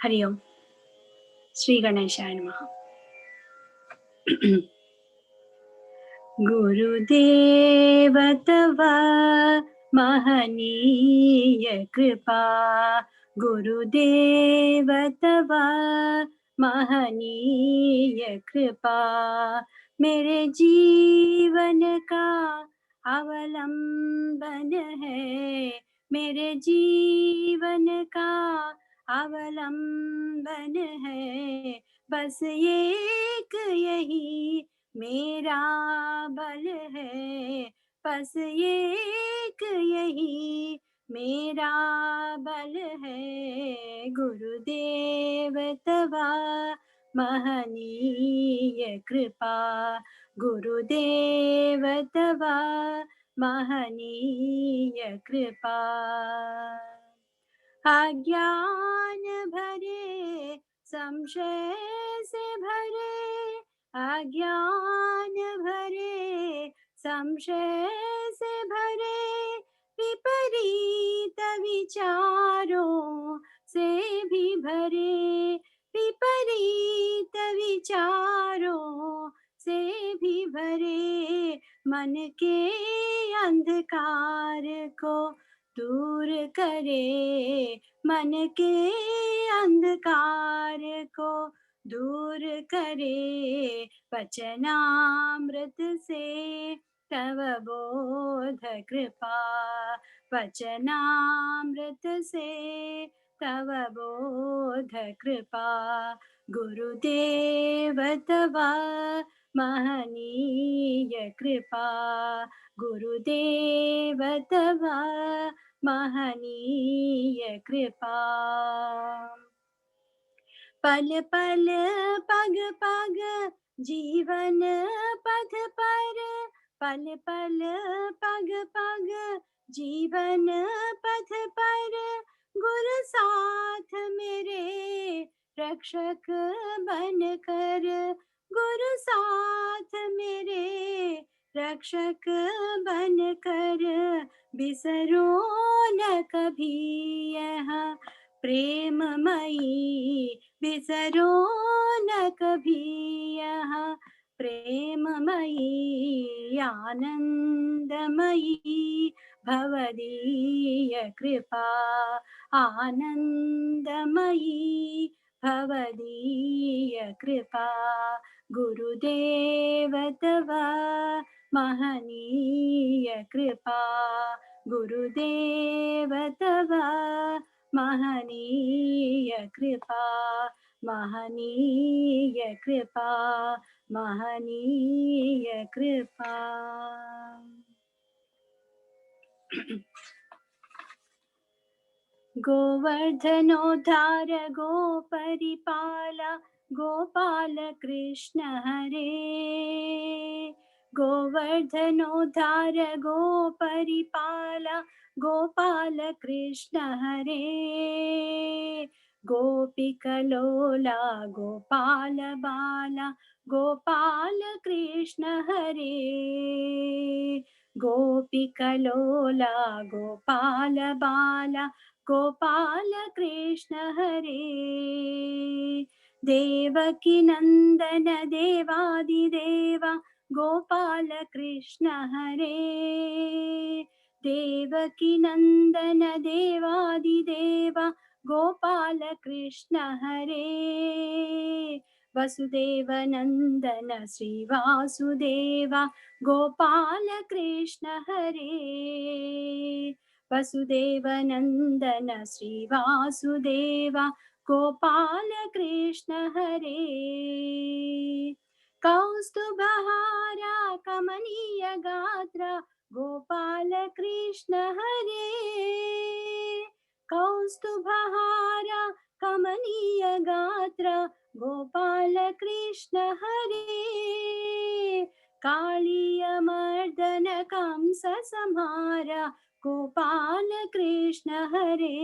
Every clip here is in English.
हरि ओम। श्री गणेशाय नमः। गुरुदेव तव महनीय कृपा, गुरुदेव तव महनीय कृपा, मेरे जीवन का अवलंबन है, मेरे जीवन का अवलंबन है, बस एक यही मेरा बल है, बस एक यही मेरा बल है, गुरुदेव तवा महनीय कृपा, गुरुदेव तवा महनीय कृपा, अज्ञान भरे संशय से भरे, अज्ञान भरे संशय से भरे, विपरीत विचारों से भी भरे, विपरीत विचारों से भी भरे, मन के अंधकार को दूर करे, मन के अंधकार को दूर करे, वचनामृत से तव बोध कृपा, वचनामृत से तव बोध कृपा, गुरुदेव तव महनीय कृपा, गुरुदेव तव महनीय कृपा, पल पल पग पग जीवन पथ पर, पल पल पग पग जीवन पथ पर, गुरु साथ मेरे रक्षक बन कर, गुरु साथ मेरे रक्षक बन कर, बिसरो न कभी यह प्रेममयी, बिसरो न कभी यह प्रेममयी, आनंदमयी भवदीय कृपा, आनंदमयी भवदीय कृपा, गुरुदेव तव महनीय कृपा, गुरुदेव तव महनीय कृपा, महनीय कृपा, महनीय कृपा। गोवर्धनोद्धार गोपरिपाला, गोपाल कृष्ण हरे, गोवर्धनोद्धार गोपरिपाला, गोपाल कृष्ण हरे, गोपिकलोला गोपाल बाला, गोपाल कृष्ण हरे, गोपिकलोला गोपाल बाला, गोपाल कृष्ण हरे, देवकी नंदन देवादिदेवा, गोपाल कृष्ण हरे, देवकी नंदन देवादिदेवा, गोपाल कृष्ण हरे, वसुदेव नंदन श्री वासुदेवा, गोपाल कृष्ण हरे, वसुदेव नंदन श्री वासुदेवा, गोपाल कृष्ण हरे, कौस्तुभहारा कमनीय गात्र, गोपाल कृष्ण हरे, कौस्तुभहारा कमनीय गात्र, गोपाल कृष्ण हरे, कालिय मर्दन कंस संहारा, गोपाल कृष्ण हरे,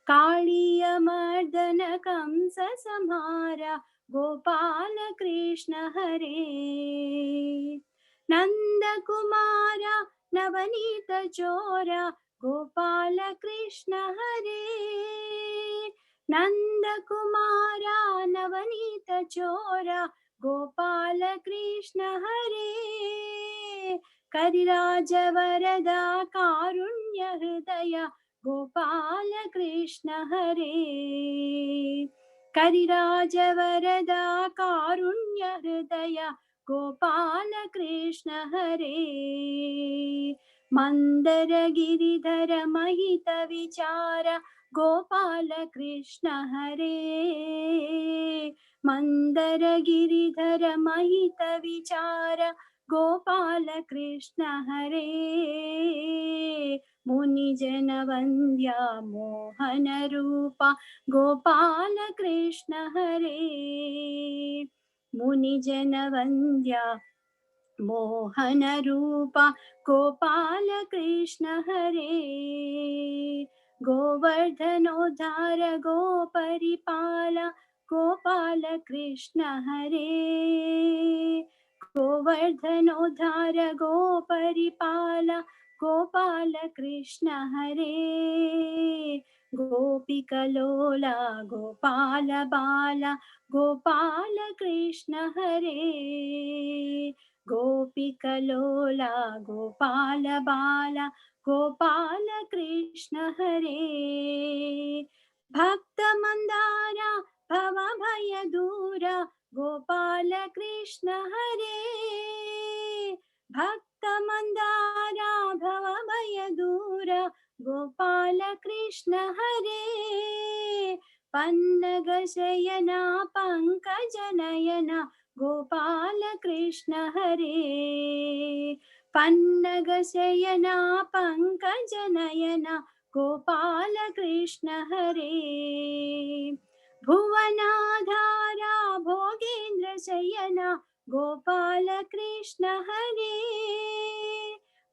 कालिय मर्दन कंस संहारा, गोपाल कृष्ण हरे, नंद कुमारा नवनीत चोरा, गोपाल कृष्ण हरे, नन्दकुमारा नवनीत चोरा गोपाल कृष्ण हरे करिराज वरदा कारुण्य हृदय गोपाल कृष्ण हरे करिराज वरदा कारुण्य हृदय गोपाल कृष्ण हरे मंदर गिरिधर महित विचार गोपाल कृष्ण हरे मंदर गिरिधर महित विचार गोपाल कृष्ण हरे मुनिजन वन्द्या मोहन रूपा गोपाल कृष्ण हरे मुनिजन वन्द्या मोहन रूपा गोपाल कृष्ण हरे गोवर्धनोद्धार गोपरिपाल गोपाल कृष्ण हरे गोवर्धनोद्धार गोपरिपाल गोपाल कृष्ण हरे गोपिकलोला गोपाल बाला गोपाल कृष्ण हरे गोपिकलोला गोपाल बाला गोपाल कृष्ण हरे भक्त मंदारा भव भय दूरा गोपाल कृष्ण हरे भक्त मंदारा भव भय दूरा गोपाल कृष्ण हरे पन्नग शयना पंकज नयना गोपाल कृष्ण हरे पन्नग शयना पंकज नयना गोपाल कृष्ण हरे भुवनाधारा भोगेन्द्र शयना गोपाल कृष्ण हरे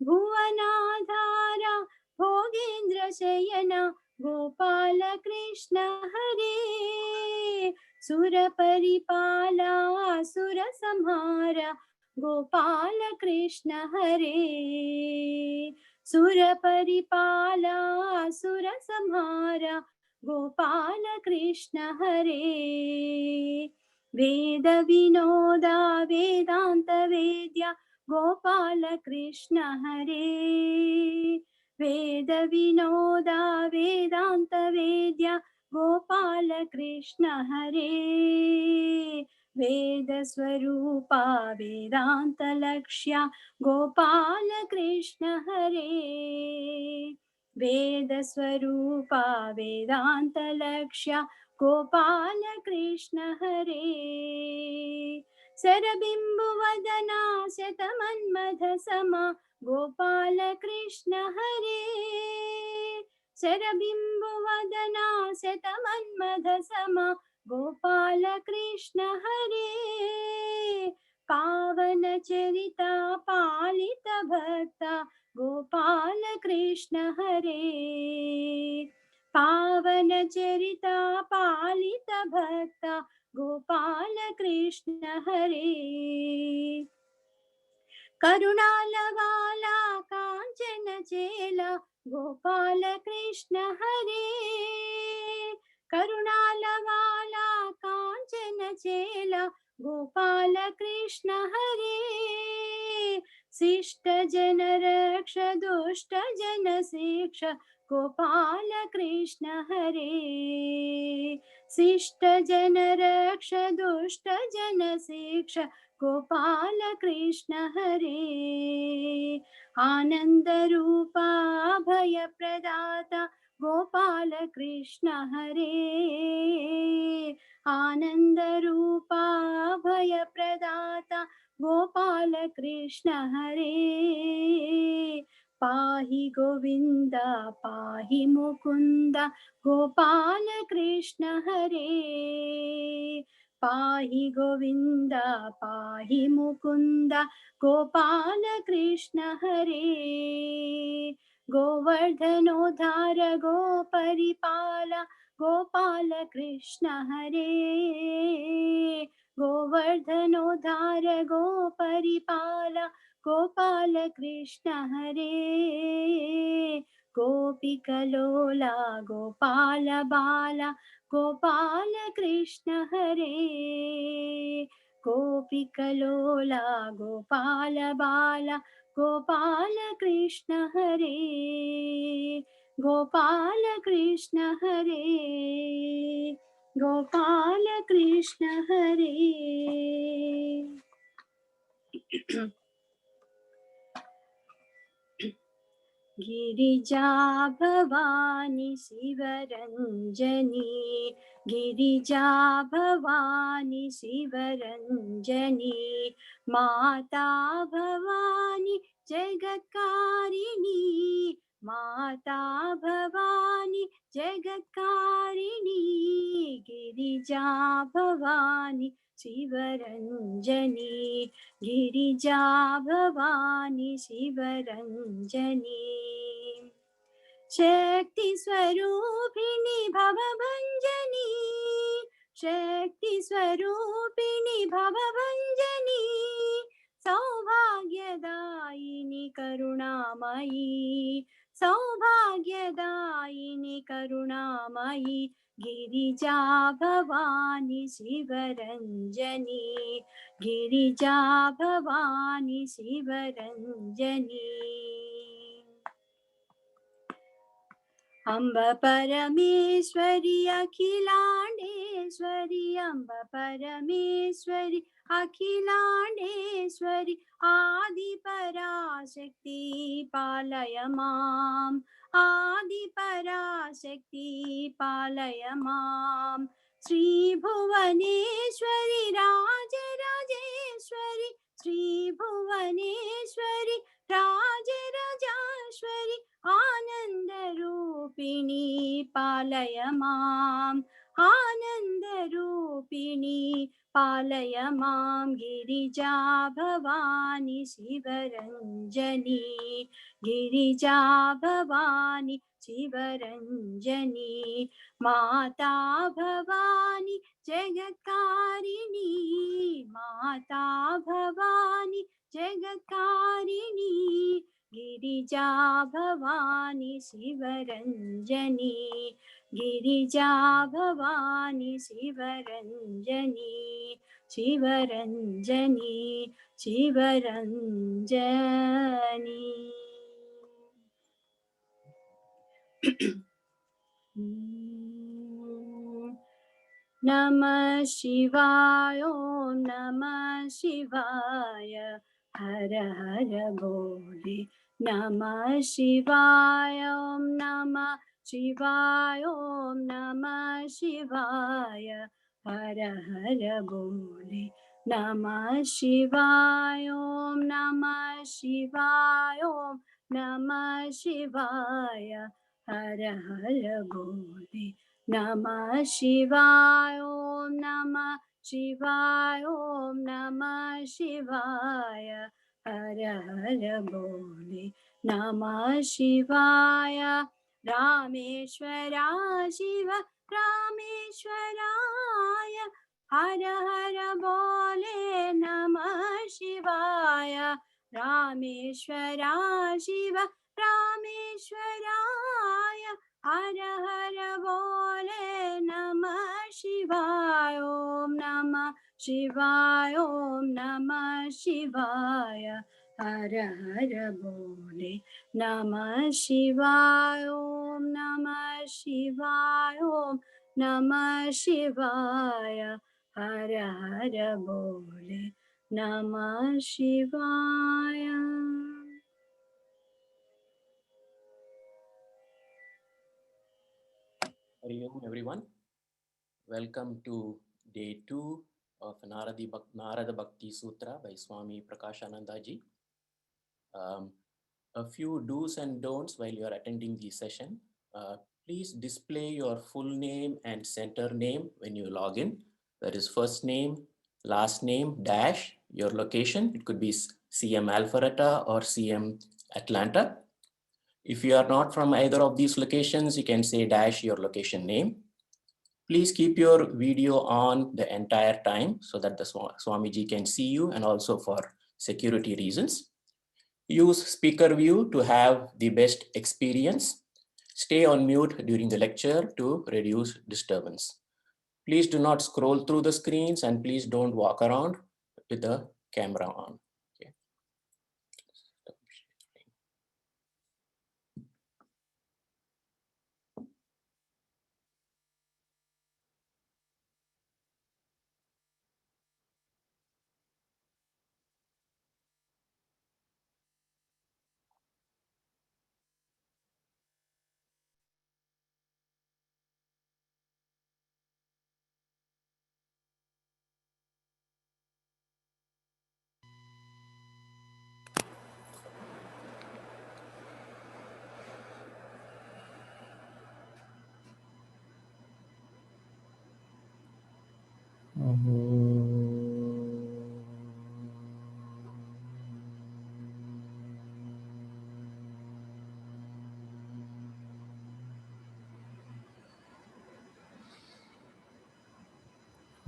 भुवनाधारा भोगेन्द्र शयना गोपाल कृष्ण हरे सुर परिपाला सुर संहारा गोपाल कृष्ण हरे सुर परिपाला सुर संहारा गोपाल कृष्ण हरे वेद विनोदा वेदांत वेद्या गोपाल कृष्ण हरे वेद विनोदा वेदांत वेद्या गोपाल कृष्ण हरे वेद स्वरूपा वेदांत लक्ष्या गोपाल कृष्ण हरे वेद स्वरूपा वेदांत लक्ष्या गोपाल कृष्ण हरे सरबिंबु वदना शतमन्मथ समा गोपाल कृष्ण हरे शरबिंबु वदना शतमन्मथ समा गोपाल कृष्ण हरे पावन चरिता पालित भक्ता गोपाल कृष्ण हरे पावन चरिता पालित भक्ता गोपाल कृष्ण हरे करुणाल वाला कांचन चेला गोपाल कृष्ण हरे करुणाल वाला कांचन चेला गोपाल कृष्ण हरे शिष्ट जन रक्ष दुष्ट जन शिक्ष गोपाल कृष्ण हरे शिष्ट जन रक्ष दुष्ट जन शिक्ष गोपाल कृष्ण हरे आनंद रूपा भय प्रदाता गोपाल कृष्ण हरे आनंद रूपा भय प्रदाता गोपाल कृष्ण हरे पाहि गोविंद पाहि मुकुंद गोपाल कृष्ण हरे पाहि गोविंद पाहि मुकुंद गोपाल कृष्ण हरे गोवर्धनोद्धार गोपरिपाल गोपाल कृष्ण हरे गोवर्धनोद्धार गोपरिपाल गोपाल कृष्ण हरे गोपिकलोला गोपाल बाला गोपाल कृष्ण हरे गोपिकलोला गोपाल बाला गोपाल कृष्ण हरे गोपाल कृष्ण हरे गोपाल कृष्ण हरे गिरिजा भवानी शिवरञ्जनी गिरिजा भवानी शिवरञ्जनी माता भवानी जगत्कारिणी माता भवानी जगत्कारिणी गिरिजा भवानी शिवरञ्जनी गिरिजा भवानी शिवरञ्जनी शक्ति स्वरूपिणी भवभञ्जनी शक्ति स्वरूपिणी भवभञ्जनी सौभाग्यदायिनी करुणामयी सौभाग्यदायिनी करुणामयी गिरिजा भवानी शिवरञ्जनी गिरिजा भवानी शिवरञ्जनी अम्ब परमेश्वरी अखिलाण्डेश्वरी अम्ब परमेश्वरी अखिलाण्डेश्वरी आदिपराशक्ति पालय माम् आदिपराशक्ति पालय माम् श्रीभुवनेश्वरी राजराजेश्वरी श्रीभुवनेश्वरी राजराजेश्वरी आनन्दरूपिणी पालय माम् आनन्दरूपिणी पालय मां गिरिजा भवानी शिवरञ्जनी गिरिजा भवानी शिवरञ्जनी माता भवानी जगत्कारिणी माता भवानी जगत्कारिणी गिरिजा भवानी शिवरञ्जनी गिरिजा भवानी शिवरञ्जनी शिवरञ्जनी शिवरञ्जनी नमः शिवाय ॐ नमः शिवाय हर हर बोले नमः शिवाय ॐ नमः शिवाय ॐ नमः शिवाय हर हर बोले नमः शिवाय ॐ नमः शिवाय ॐ नमः शिवाय हर हर बोले नमः शिवाय ॐ नमः शिवाय ॐ नमः शिवाय हर हर बोले नमः शिवाय रामेश्वरा शिव रामेश्वराय हर हर बोले नमः शिवाय रामेश्वरा शिव रामेश्वराय हर हर बोले नमः शिवाय ॐ नमः शिवाय ॐ नमः शिवाय हर हर बोले नमः शिवाय ॐ नमः शिवाय ॐ नमः शिवाय हर हर बोले नमः शिवाय Hari Om everyone. Welcome to day 2 of Narada Bhakti Sutra by Swami Prakashanandaji. A few do's and don'ts while you are attending the session. Please display your full name and center name when you log in. That is first name, last name, dash, your location. It could be CM Alpharetta or CM Atlanta. If you are not from either of these locations, you can say dash your location name. Please keep your video on the entire time so that the Swamiji can see you, and also for security reasons. Use speaker view to have the best experience. Stay on mute during the lecture to reduce disturbance. Please do not scroll through the screens and please don't walk around with the camera on. Okay.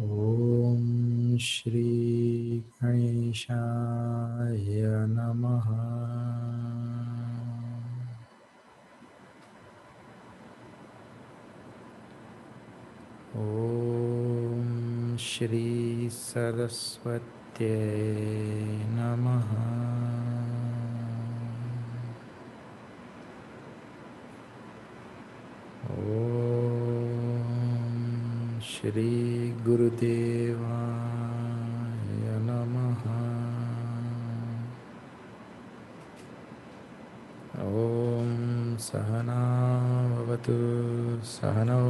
Om Shri Ganeshaya Namaha. Om Shri Saraswati Namaha. Om Shri Gurudevaya Namaha. Om Sahana Vavatu Sahano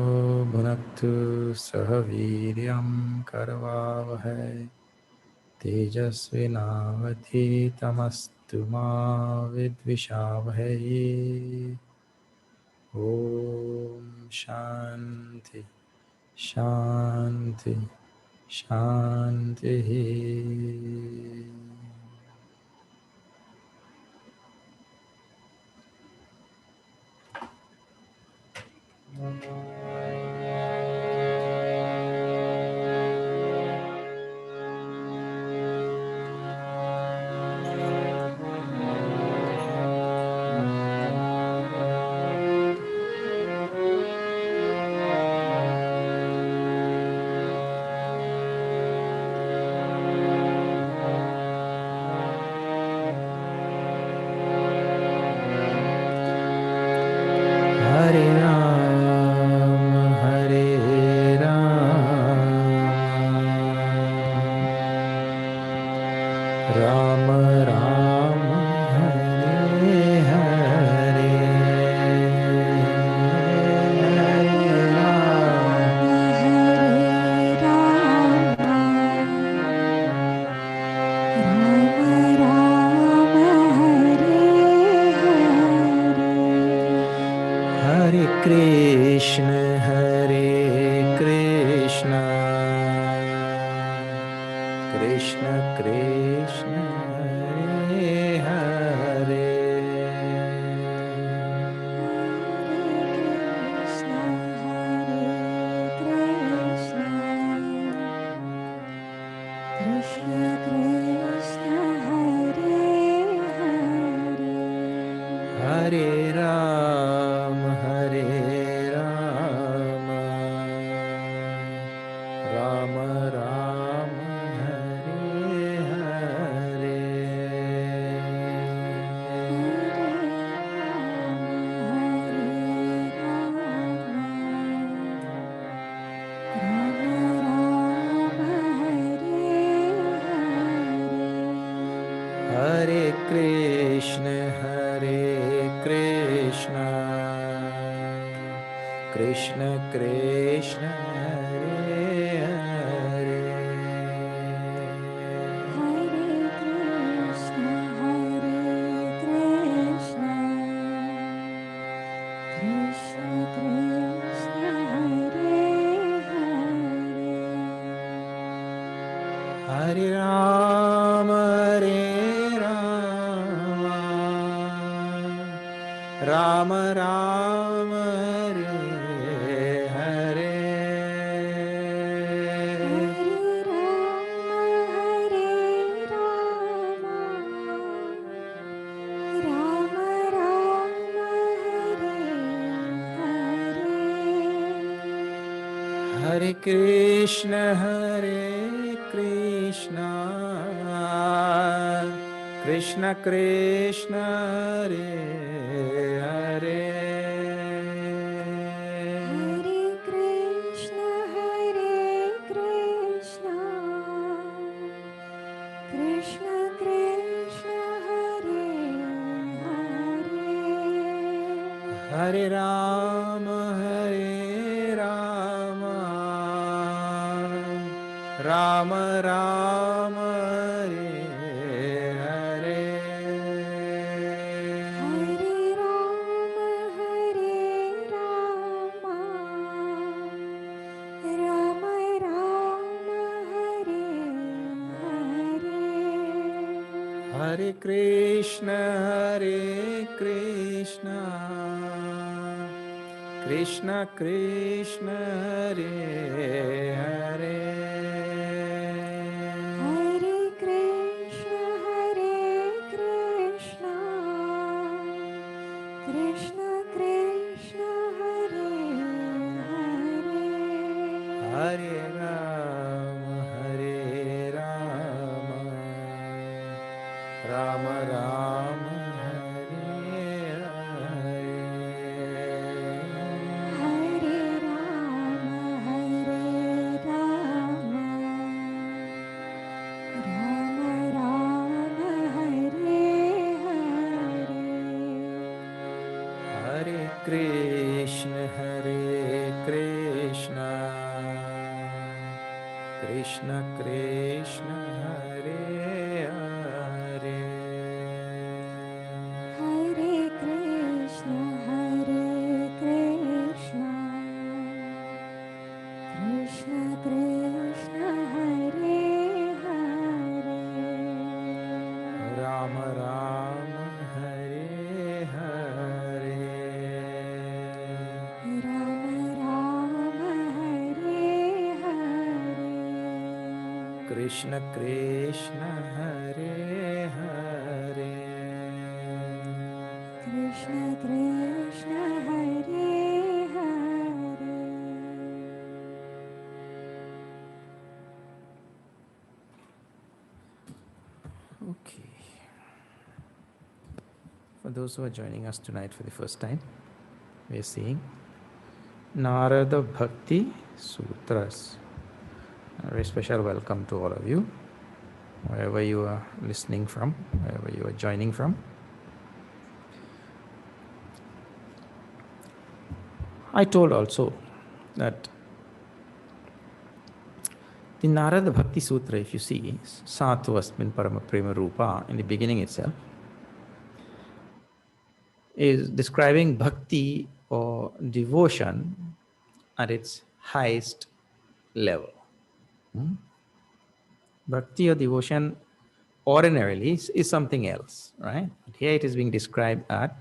Bhunaktu Sahaviryam Karavavahai Tejasvinavadhitamastu ma vidvishavahai. Om Shanti Shanti Shanti. Hare Ram, Hare Ram, Ram Ram, Hare Hare, Hare Ram, Hare Krishna, Krishna Krishna, Hare Hare, Krishna Krishna Hare Hare Hare Ram, Hare Ram, Ram Ram, Hare Hare, Hare Krishna, Krishna Krishna, Hare Hare, Hare Ram, Ram Ram, Hare Hare, Hare Krishna, Krishna Krishna, Hare Hare. Hare Krishna, Krishna Krishna, Hare Hare. Hare Rama, Rama Rama, Hare Hare. Hare Rama, Rama Rama, Hare Hare. Hare Krishna, Krishna Krishna, Hare Hare. Hare Krishna, Krishna Krishna, Hare Hare. Hare Rama, Rama Rama, Hare Hare. Hare Rama, Rama Rama, Hare Hare. Hare Krishna, Krishna Krishna, Hare Hare. Hare Krishna, Krishna Krishna, Hare Hare. Rama Rama, Hare Hare. Rama Rama, Hare Hare. Krishna Krishna, Hare Hare. Krishna Krishna, Hare Hare. Okay. For those who are joining us tonight for the first time, we are seeing Narada Bhakti Sutras. A very special welcome to all of you, wherever you are listening from, wherever you are joining from. I told also that the Narada Bhakti Sutra, if you see, Satvasmin Parama Prema Rupa, in the beginning itself, is describing bhakti or devotion at its highest level. Bhakti or devotion ordinarily is something else, right? But here it is being described at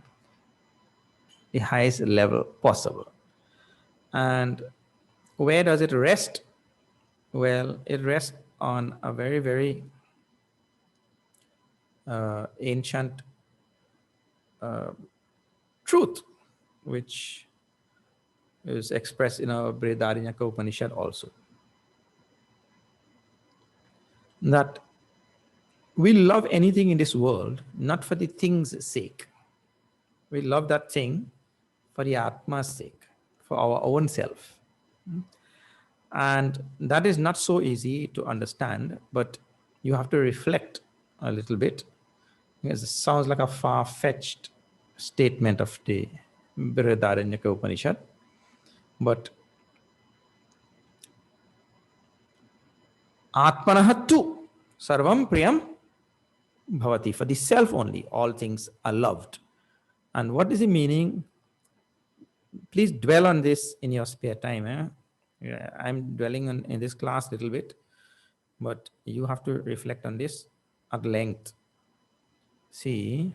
the highest level possible. And where does it rest? Well, it rests on a very, very ancient truth, which is expressed in our Brihadaranyaka Upanishad also. That we love anything in this world not for the thing's sake. We love that thing for the Atma's sake, for our own self. And that is not so easy to understand, but you have to reflect a little bit, because it sounds like a far-fetched statement of the Brihadaranyaka Upanishad. But Atmanah tu sarvam priyam bhavati. For the self only, all things are loved. And what is the meaning? Please dwell on this in your spare time. Yeah, I'm dwelling on in this class a little bit, but you have to reflect on this at length. See,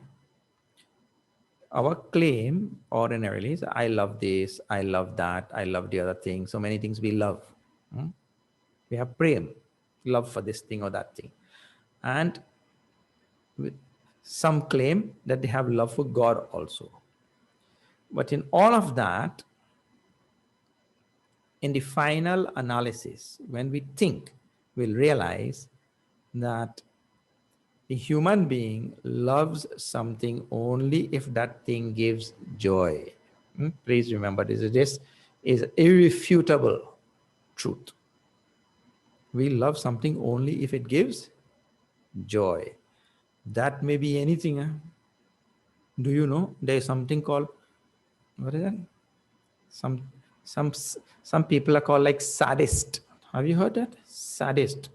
our claim ordinarily is I love this, I love that, I love the other thing. So many things we love. We have prem, love for this thing or that thing. And some claim that they have love for God also. But in all of that, in the final analysis, when we think, we'll realize that the human being loves something only if that thing gives joy. Please remember this is irrefutable truth. We love something only if it gives joy. That may be anything. Do you know there is something called, what is that? Some some some people are called like sadist. Have you heard that? Sadist.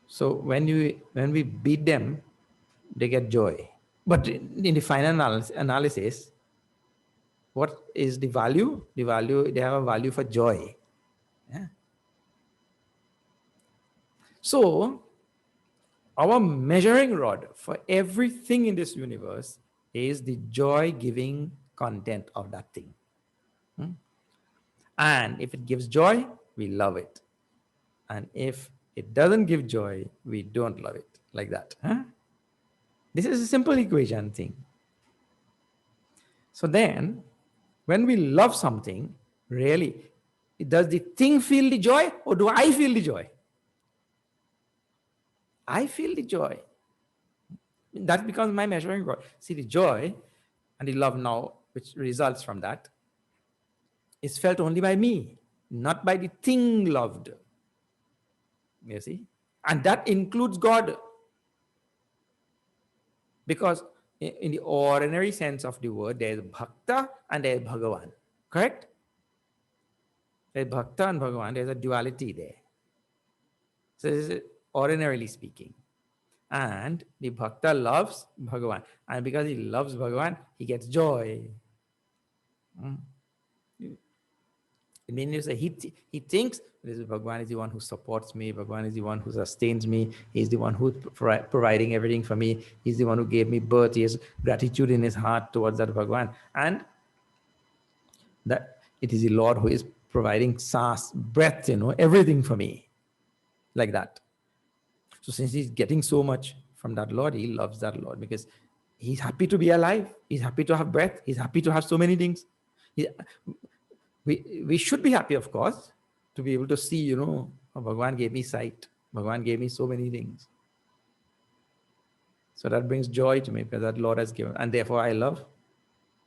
So when we beat them, they get joy. But in the final analysis, what is the value? The value, they have a value for joy. Yeah. So our measuring rod for everything in this universe is the joy-giving content of that thing. And if it gives joy, we love it. And if it doesn't give joy, we don't love it. Like that. Huh? This is a simple equation thing. So then, when we love something, really, does the thing feel the joy or do I feel the joy? I feel the joy. That becomes my measuring rod. See, the joy and the love now, which results from that, is felt only by me, not by the thing loved. You see? And that includes God. Because in the ordinary sense of the word, there is Bhakta and there is Bhagavan. Correct? There is Bhakta and Bhagavan. There is a duality there. So this is ordinarily speaking. And the Bhakta loves Bhagavan. And because he loves Bhagavan, he gets joy. It means he thinks this is Bhagavan is the one who supports me. Bhagavan is the one who sustains me. He's the one who's providing everything for me. He's the one who gave me birth. He has gratitude in his heart towards that Bhagavan. And that it is the Lord who is providing saas, breath, everything for me. Like that. So since he's getting so much from that Lord, he loves that Lord because he's happy to be alive. He's happy to have breath. He's happy to have so many things. We should be happy, of course, to be able to see, oh, Bhagavan gave me sight. Bhagavan gave me so many things. So that brings joy to me because that Lord has given. And therefore, I love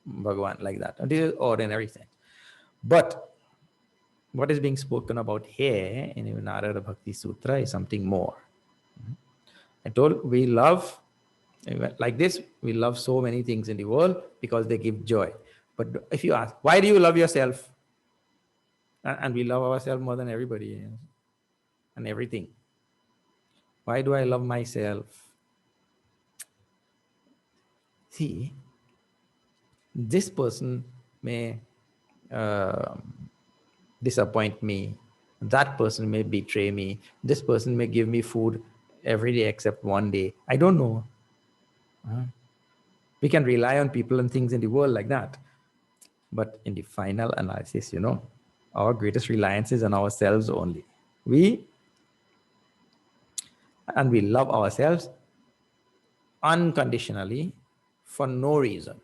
Bhagavan like that. And this is ordinary sense. But what is being spoken about here in the Narada Bhakti Sutra is something more. I told we love, like this, we love so many things in the world because they give joy. But if you ask, why do you love yourself? And we love ourselves more than everybody and everything. Why do I love myself? See, this person may disappoint me. That person may betray me. This person may give me food every day except one day. I don't know. We can rely on people and things in the world like that. But in the final analysis, our greatest reliance is on ourselves only. We love ourselves unconditionally for no reason.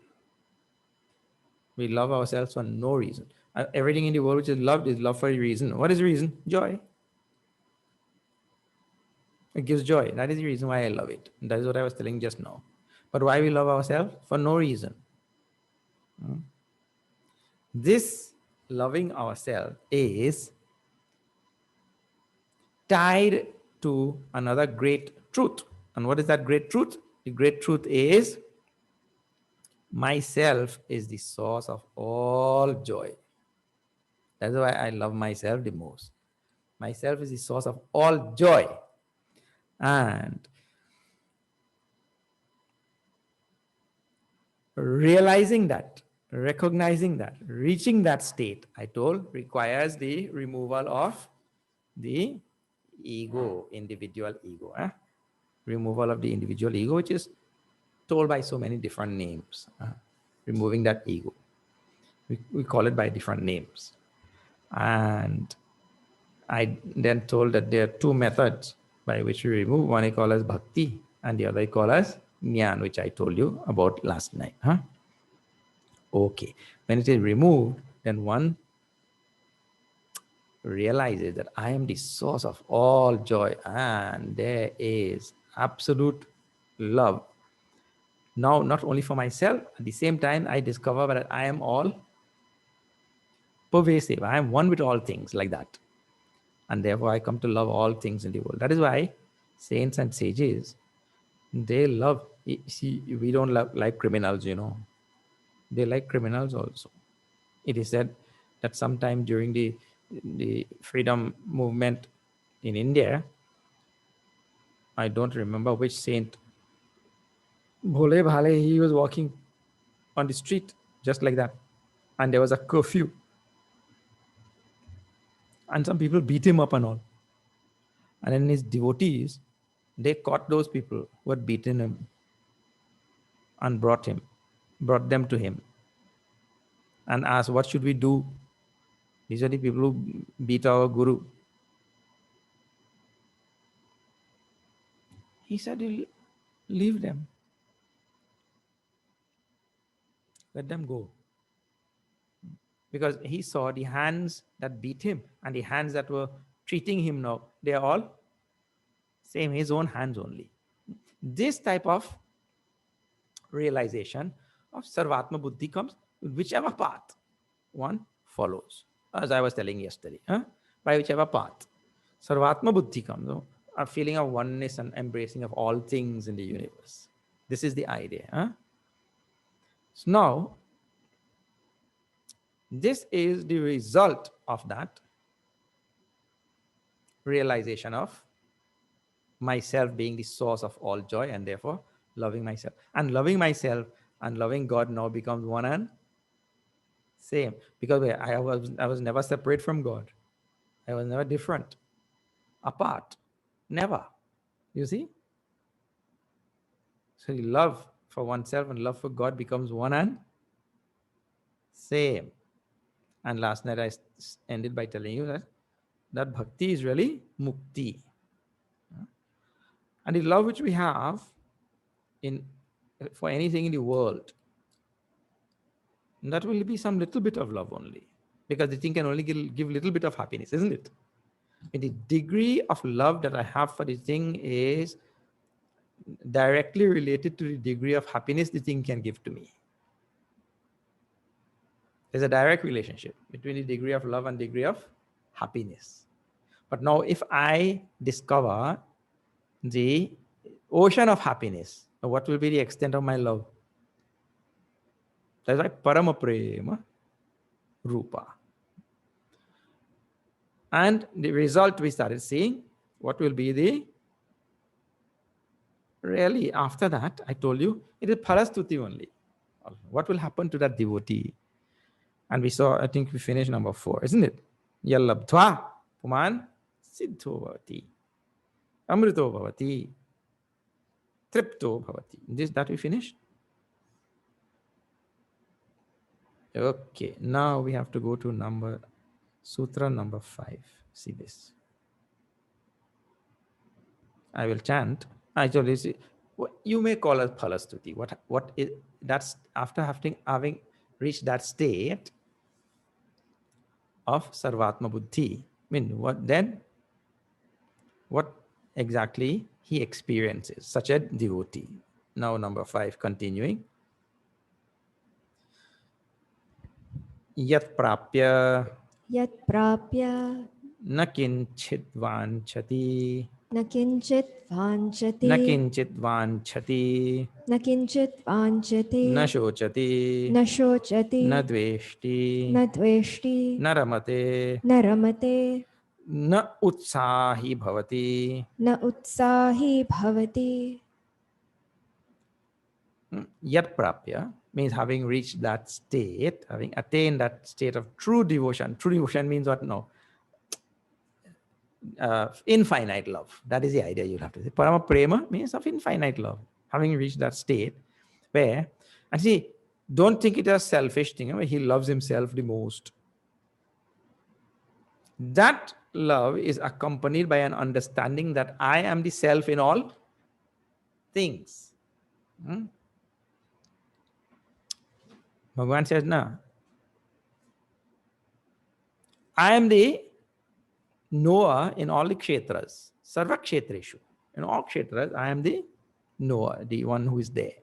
We love ourselves for no reason. Everything in the world which is loved for a reason. What is the reason? Joy. It gives joy. That is the reason why I love it. That is what I was telling just now. But why we love ourselves? For no reason. This loving ourselves is tied to another great truth. And what is that great truth? The great truth is myself is the source of all joy. That's why I love myself the most. Myself is the source of all joy. And realizing that, recognizing that, reaching that state, I told, requires the removal of the ego, individual ego. Removal of the individual ego, which is told by so many different names. Removing that ego. We call it by different names. And I then told that there are two methods by which we remove. One I call as Bhakti and the other I call as Jnana, which I told you about last night. Okay. When it is removed, then one realizes that I am the source of all joy and there is absolute love. Now, not only for myself, at the same time, I discover that I am all pervasive. I am one with all things, like that. And therefore, I come to love all things in the world. That is why saints and sages, they love. See, we don't like criminals, They like criminals also. It is said that sometime during the freedom movement in India, I don't remember which saint, Bhole Bhale, he was walking on the street just like that. And there was a curfew. And some people beat him up and all. And then his devotees, they caught those people who had beaten him and brought them to him and asked, what should we do? These are the people who beat our guru. He said, leave them. Let them go. Because he saw the hands that beat him and the hands that were treating him now, they are all same, his own hands only. This type of realization of Sarvatma Buddhi comes whichever path one follows. As I was telling yesterday, by whichever path. Sarvatma Buddhi comes, a feeling of oneness and embracing of all things in the universe. This is the idea. So now, this is the result of that realization of myself being the source of all joy and therefore loving myself. And loving myself and loving God now becomes one and same, because I was never separate from God. I was never different, apart, never. You see? So love for oneself and love for God becomes one and same. And last night I ended by telling you that bhakti is really mukti. And the love which we have in for anything in the world, that will be some little bit of love only, because the thing can only give little bit of happiness, isn't it? And the degree of love that I have for the thing is directly related to the degree of happiness the thing can give to me. There's a direct relationship between the degree of love and degree of happiness. But now if I discover the ocean of happiness, what will be the extent of my love? That's like Parama Prema Rupa. And the result we started seeing, what will be the, really after that, I told you, it is Parastuti only. What will happen to that devotee? And we saw, I think we finished number 4, isn't it? Yallabdhva Puman Siddho Bhavati. Amrito Bhavati. Tripto Bhavati. That we finished? Okay, now we have to go to Sutra number 5. See this. I will chant. Actually, see, you may call it Phalastuti. What is that's after having reached that state of Sarvatma Buddhi. I mean, what exactly he experiences, such a devotee. Now number 5, continuing. Yat prapya Yat prapya na kinchit vanchati na kinchit na vanchati kinchit vanchati na kinchit na vanchati shochati na na shochati dveshti na dveshti na ramate na ramate na utsahi bhavati. na utsahi bhavati. Yat prapya means having reached that state, having attained that state of true devotion. True devotion means what? No. Infinite love. That is the idea you'll have to say. Parama prema means of infinite love. Having reached that state where, and see, don't think it as selfish thing. He loves himself the most. That love is accompanied by an understanding that I am the self in all things. Bhagavan says, "Na, I am the knower in all the kshetras, sarva kshetreshu. In all kshetras, I am the knower, the one who is there.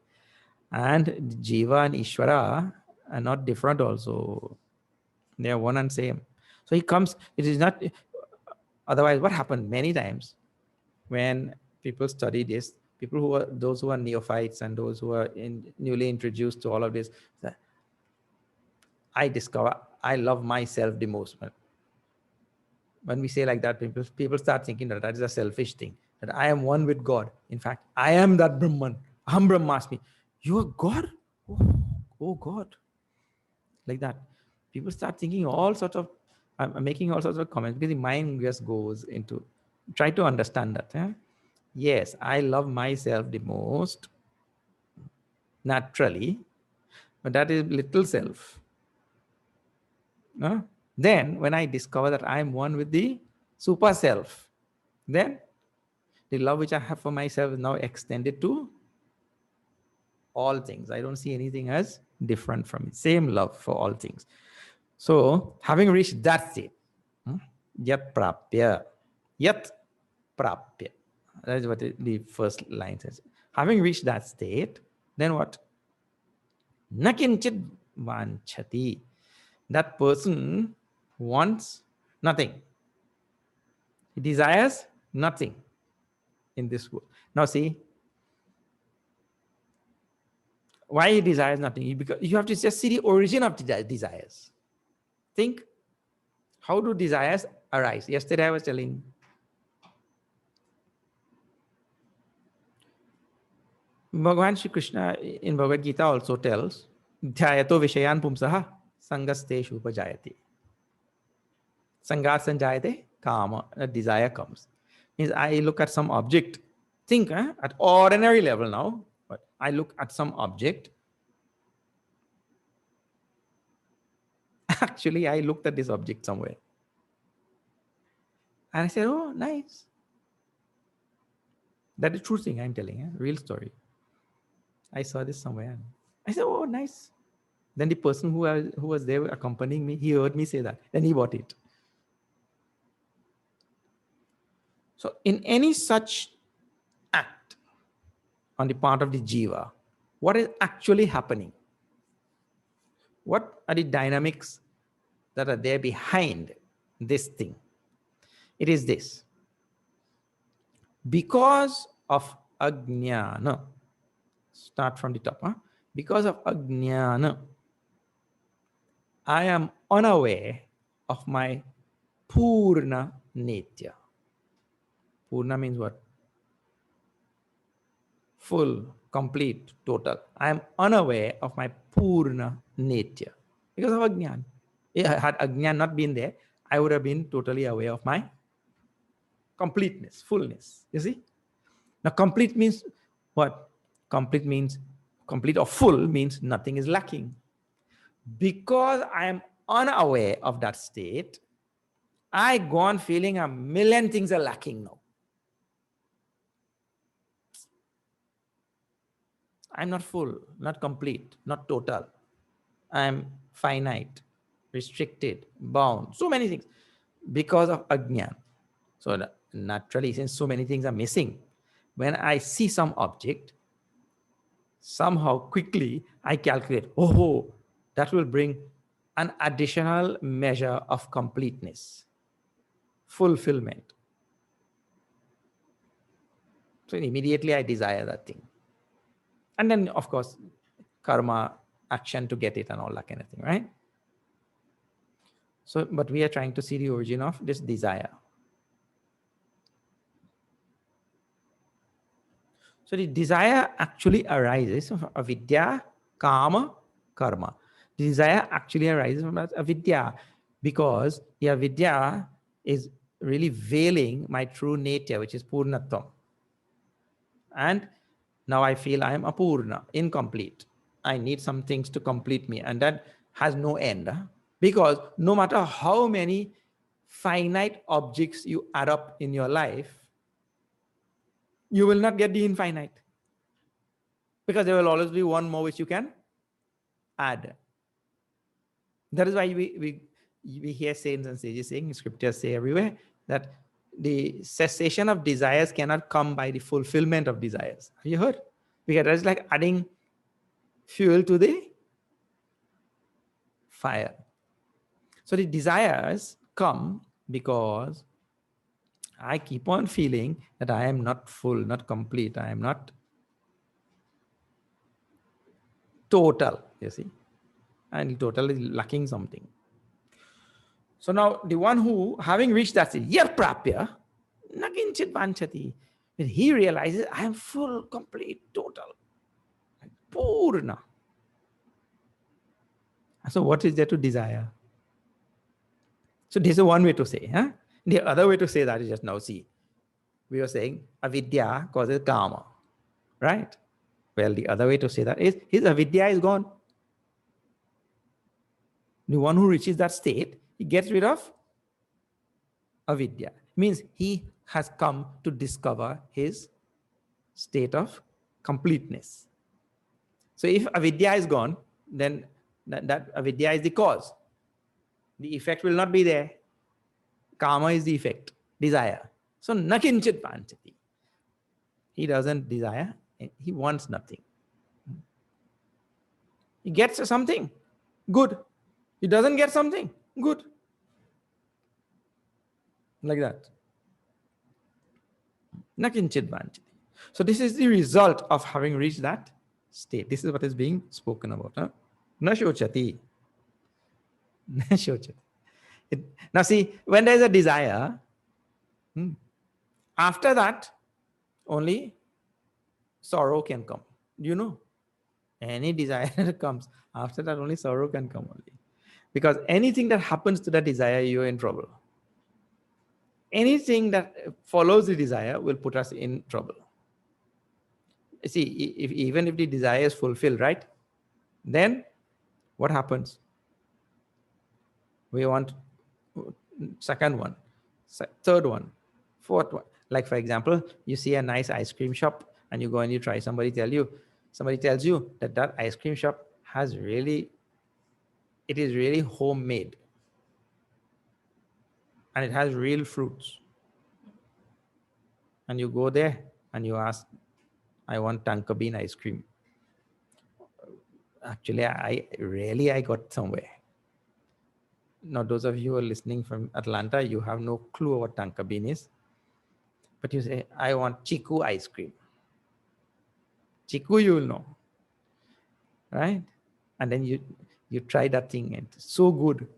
And Jiva and Ishvara are not different also. They are one and same. So he comes, it is not, otherwise what happened many times when people study this, people who are, those who are neophytes and those who are newly introduced to all of this, I discover I love myself the most. When we say like that, people start thinking that that is a selfish thing, that I am one with God. In fact, I am that Brahman. Aham Brahmasmi. You are God? Oh God. Like that. People start thinking all sorts of, I'm making all sorts of comments because the mind just goes into, try to understand that. Yes, I love myself the most naturally, but that is little self. Then when I discover that I am one with the super self, then the love which I have for myself is now extended to all things. I don't see anything as different from it. Same love for all things. So having reached that state, yat prapya, yat prapya. That is what the first line says. Having reached that state, then what? Nakinchit vanchati. That person wants nothing. He desires nothing in this world. Now see, why he desires nothing? Because you have to just see the origin of the desires. Think, how do desires arise? Yesterday I was telling, Bhagavan Shri Krishna in Bhagavad Gita also tells, Dhyayato Vishayan Pumsaha Sangasteshu Upajayati. Sangat Sanjayate Kama, a desire comes. Means I look at some object, think at ordinary level now, but I look at some object. Actually, I looked at this object somewhere. And I said, oh, nice. That is true thing I'm telling, real story. I saw this somewhere. I said, oh, nice. Then the person who was there accompanying me, he heard me say that. Then he bought it. So in any such act on the part of the jiva, what is actually happening? What are the dynamics that are there behind this thing? It is this. Because of ajnana, start from the top. Because of ajnana, I am unaware of my purna nitya. Purna means what? Full, complete, total. I am unaware of my purna nitya because of ajnana. Had ajnana not been there, I would have been totally aware of my completeness, fullness. You see? Now, complete means what? Complete means, complete or full means nothing is lacking. Because I am unaware of that state, I go on feeling a million things are lacking now. I'm not full, not complete, not total. I'm finite, restricted, bound, so many things because of ajnana. So naturally, since so many things are missing, when I see some object, somehow quickly I calculate, oh, that will bring an additional measure of completeness, fulfillment. So immediately I desire that thing. And then, of course, karma, action to get it and all that kind of thing, right? So, but we are trying to see the origin of this desire. So the desire actually arises from avidya, kama, karma. The desire actually arises from avidya because the avidya is really veiling my true nature, which is purnatvam. And now I feel I am apurna, incomplete. I need some things to complete me, and that has no end. Because no matter how many finite objects you add up in your life, you will not get the infinite. Because there will always be one more which you can add. That is why we we hear saints and sages saying, scriptures say everywhere, that the cessation of desires cannot come by the fulfillment of desires. Have you heard? Because that's like adding fuel to the fire. So the desires come because I keep on feeling that I am not full, not complete. I am not total, you see. And total is lacking something. So now the one who, having reached that stage, yarprapya, nakinchit vanchati, when he realizes I am full, complete, total, purna. So what is there to desire? So this is one way to say. Huh? The other way to say that is just now, see, we were saying avidya causes kama, right? Well, the other way to say that is his avidya is gone. The one who reaches that state, he gets rid of avidya. Means he has come to discover his state of completeness. So if avidya is gone, then that avidya is the cause. The effect will not be there. Kama is the effect, desire. So nakinchit panchati. He doesn't desire, he wants nothing. He gets something, good. He doesn't get something, good. Like that. Nakinchit vanchati. So this is the result of having reached that state. This is what is being spoken about. Huh? Na shochati. Na shochati. Now see, when there is a desire, after that, only sorrow can come. You know, any desire that comes, after that only sorrow can come only. Because anything that happens to that desire, you're in trouble. Anything that follows the desire will put us in trouble. See, even if the desire is fulfilled, right? Then what happens? We want second one, third one, fourth one. Like for example, you see a nice ice cream shop and you go and you try. Somebody tells you that that ice cream shop has really, it is really homemade. And it has real fruits. And you go there and you ask, I want tanka bean ice cream. Actually, I got somewhere. Now, those of you who are listening from Atlanta, you have no clue what tanka bean is. But you say, I want chiku ice cream. Chiku, you will know. Right? And then you try that thing and it's so good.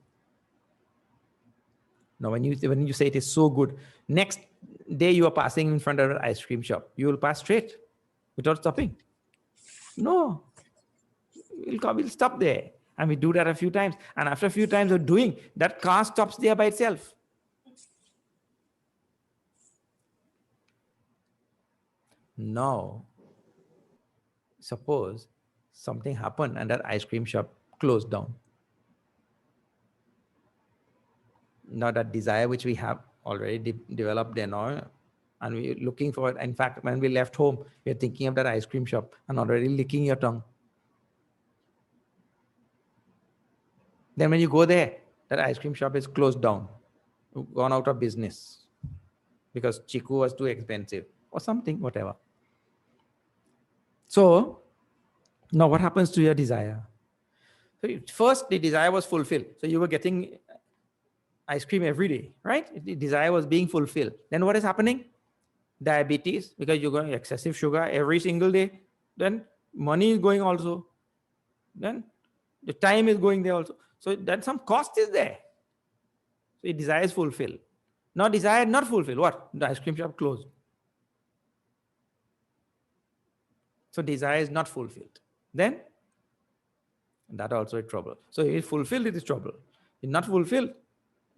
Now, when you say it is so good, next day you are passing in front of an ice cream shop, you will pass straight without stopping. No. We'll stop there. And we do that a few times. And after a few times of doing, that car stops there by itself. Now, suppose something happened and that ice cream shop closed down. Now that desire which we have already developed there now, and we're looking for it. In fact, when we left home, we're thinking of that ice cream shop and already licking your tongue. Then when you go there, that ice cream shop is closed down, gone out of business because chiku was too expensive or something, whatever. So now what happens to your desire? So first, the desire was fulfilled. So you were getting ice cream every day, right? The desire was being fulfilled. Then what is happening? Diabetes, because you're going excessive sugar every single day. Then money is going also. Then the time is going there also. So then some cost is there. So the desire is fulfilled. Now desire not fulfilled. What? The ice cream shop closed. So desire is not fulfilled. Then that also is trouble. So if it's fulfilled, it is trouble. If not fulfilled,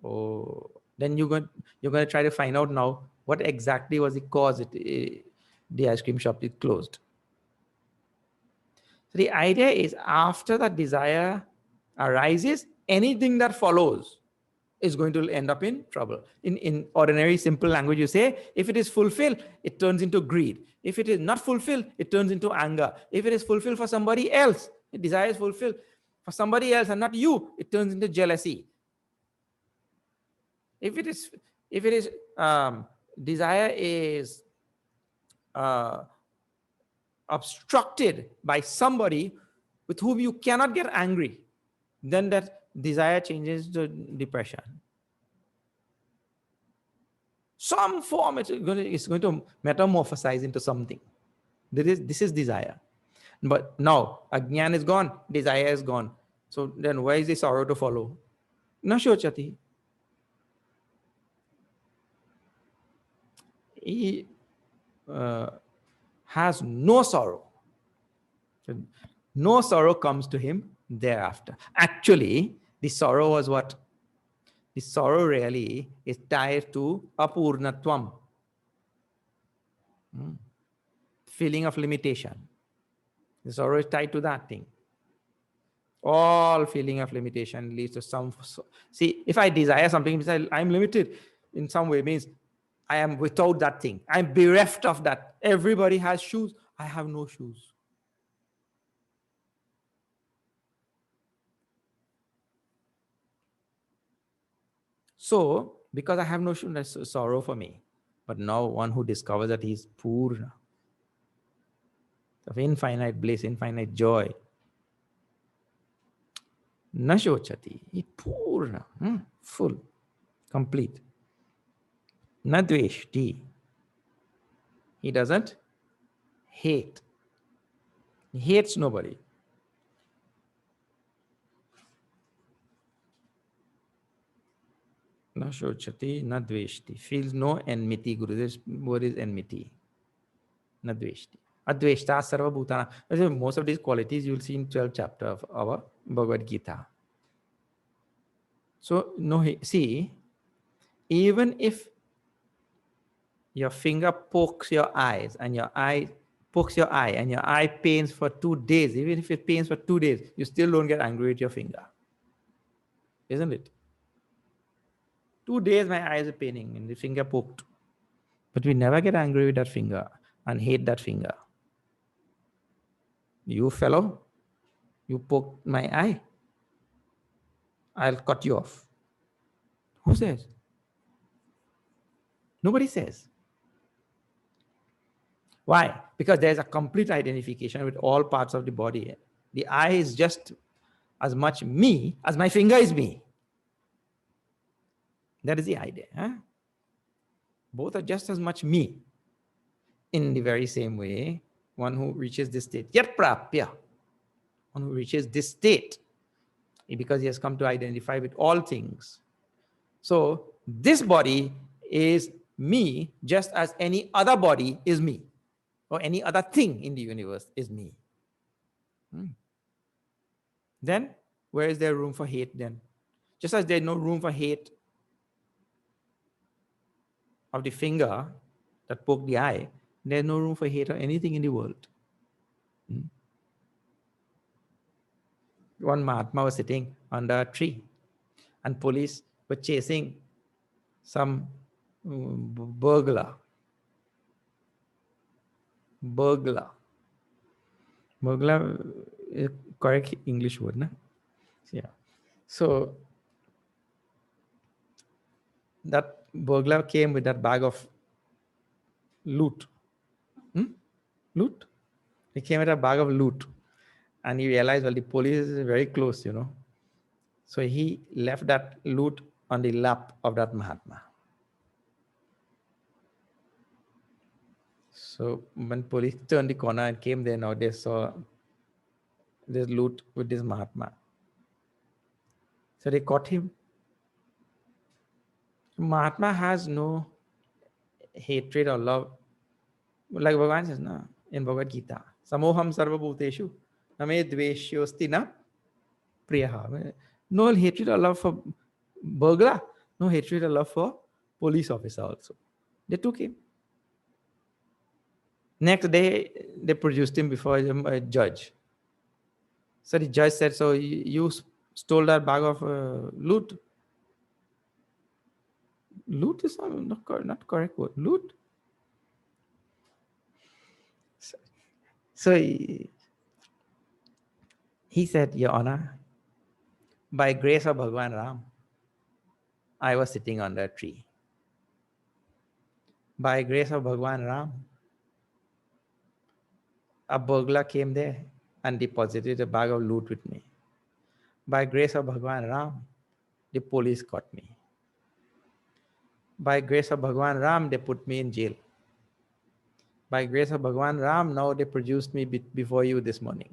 oh, then you're going to try to find out now what exactly was the cause the ice cream shop is closed. So the idea is after that desire arises, anything that follows is going to end up in trouble. In ordinary simple language, you say, if it is fulfilled, it turns into greed. If it is not fulfilled, it turns into anger. If it is fulfilled for somebody else, the desire is fulfilled for somebody else and not you, it turns into jealousy. If it is desire is obstructed by somebody with whom you cannot get angry, then that desire changes to depression. Some form it's going to metamorphosize into something. This is desire. But now ajnana is gone, desire is gone. So then why is the sorrow to follow? Na shochati. He has no sorrow. No sorrow comes to him thereafter. Actually, the sorrow was what? The sorrow really is tied to apurnatvam, feeling of limitation. The sorrow is tied to that thing. All feeling of limitation leads to some. See, if I desire something, I'm limited in some way, means I am without that thing. I'm bereft of that. Everybody has shoes. I have no shoes. So, because I have no shoes, that's a sorrow for me. But now one who discovers that he is Purna, of infinite bliss, infinite joy, Nashochati, he Purna, full, complete. Nadveshti, he doesn't hate. He hates nobody. Nashochati, Nadveshti, feels no enmity. Guru, this word is enmity. Nadveshti. Adveshta sarva bhutana. Most of these qualities you will see in 12th chapter of our Bhagavad Gita. So, no, see, even if your finger pokes your eyes and your eye pokes your eye and your eye pains for 2 days, even if it pains for 2 days, you still don't get angry with your finger. Isn't it? 2 days my eyes are paining and the finger poked. But we never get angry with that finger and hate that finger. You fellow, you poked my eye. I'll cut you off. Who says? Nobody says. Why? Because there's a complete identification with all parts of the body. The eye is just as much me as my finger is me. That is the idea. Huh? Both are just as much me. In the very same way, one who reaches this state, yat prapya, one who reaches this state, because he has come to identify with all things. So this body is me just as any other body is me, or any other thing in the universe is me. Then where is there room for hate then? Just as there's no room for hate of the finger that poked the eye, there's no room for hate of anything in the world. One Mahatma was sitting under a tree and police were chasing some burglar. Burglar is correct English word, na? Yeah. So that burglar came with that bag of loot. Loot? He came with a bag of loot. And he realized, well, the police is very close, So he left that loot on the lap of that Mahatma. So when police turned the corner and came there, now they saw this loot with this Mahatma. So they caught him. Mahatma has no hatred or love. Like Bhagavan says, no, in Bhagavad Gita, Samoham sarva bhuteshu name dveshyosti na priyaha. No hatred or love for burglar, no hatred or love for police officer also. They took him. Next day, they produced him before a judge. So the judge said, so you stole that bag of loot. Loot is not correct word. Loot. So he said, Your Honor, by grace of Bhagavan Ram, I was sitting under a tree. By grace of Bhagwan Ram, a burglar came there and deposited a bag of loot with me. By grace of Bhagwan Ram, the police caught me. By grace of Bhagwan Ram, they put me in jail. By grace of Bhagwan Ram, now they produced me before you this morning.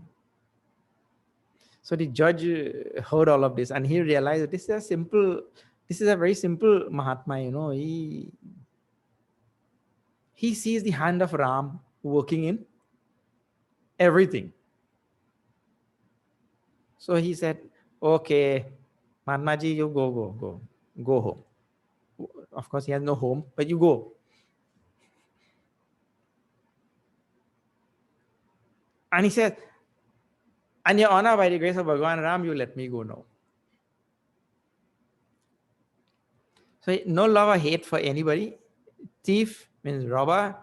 So the judge heard all of this and he realized that this is a very simple Mahatma, he sees the hand of Ram working in everything. So he said, okay, Mahatmaji, you go home. Of course, he has no home, but you go. And he said, and your honor, by the grace of Bhagwan Ram, you let me go now. So no love or hate for anybody. Thief means robber,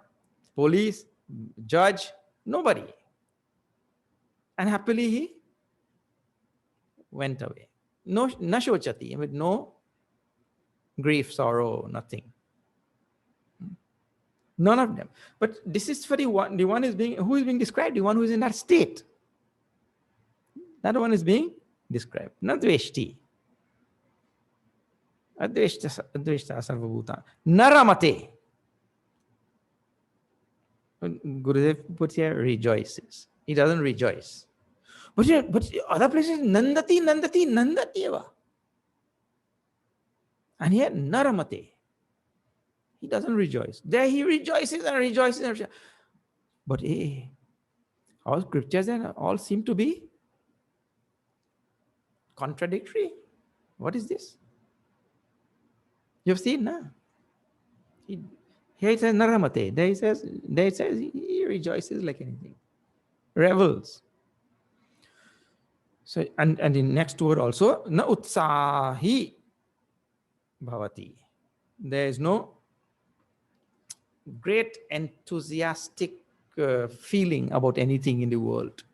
police, judge, nobody. And happily he went away. No nashochati, with no grief, sorrow, nothing. None of them. But this is for the one who is being described, the one who is in that state. That one is being described, not Dveshti. Adveshta sarvabhuta. Naramate. Gurudev puts here rejoices. He doesn't rejoice. But other places, Nandati eva. And here, Naramate. He doesn't rejoice. There he rejoices and rejoices and rejoices. But all scriptures then all seem to be contradictory. What is this? You've seen, no? Here it says Naramate. There it says he rejoices like anything. Revels. So and the next word also, na utsahi bhavati. There is no great enthusiastic feeling about anything in the world.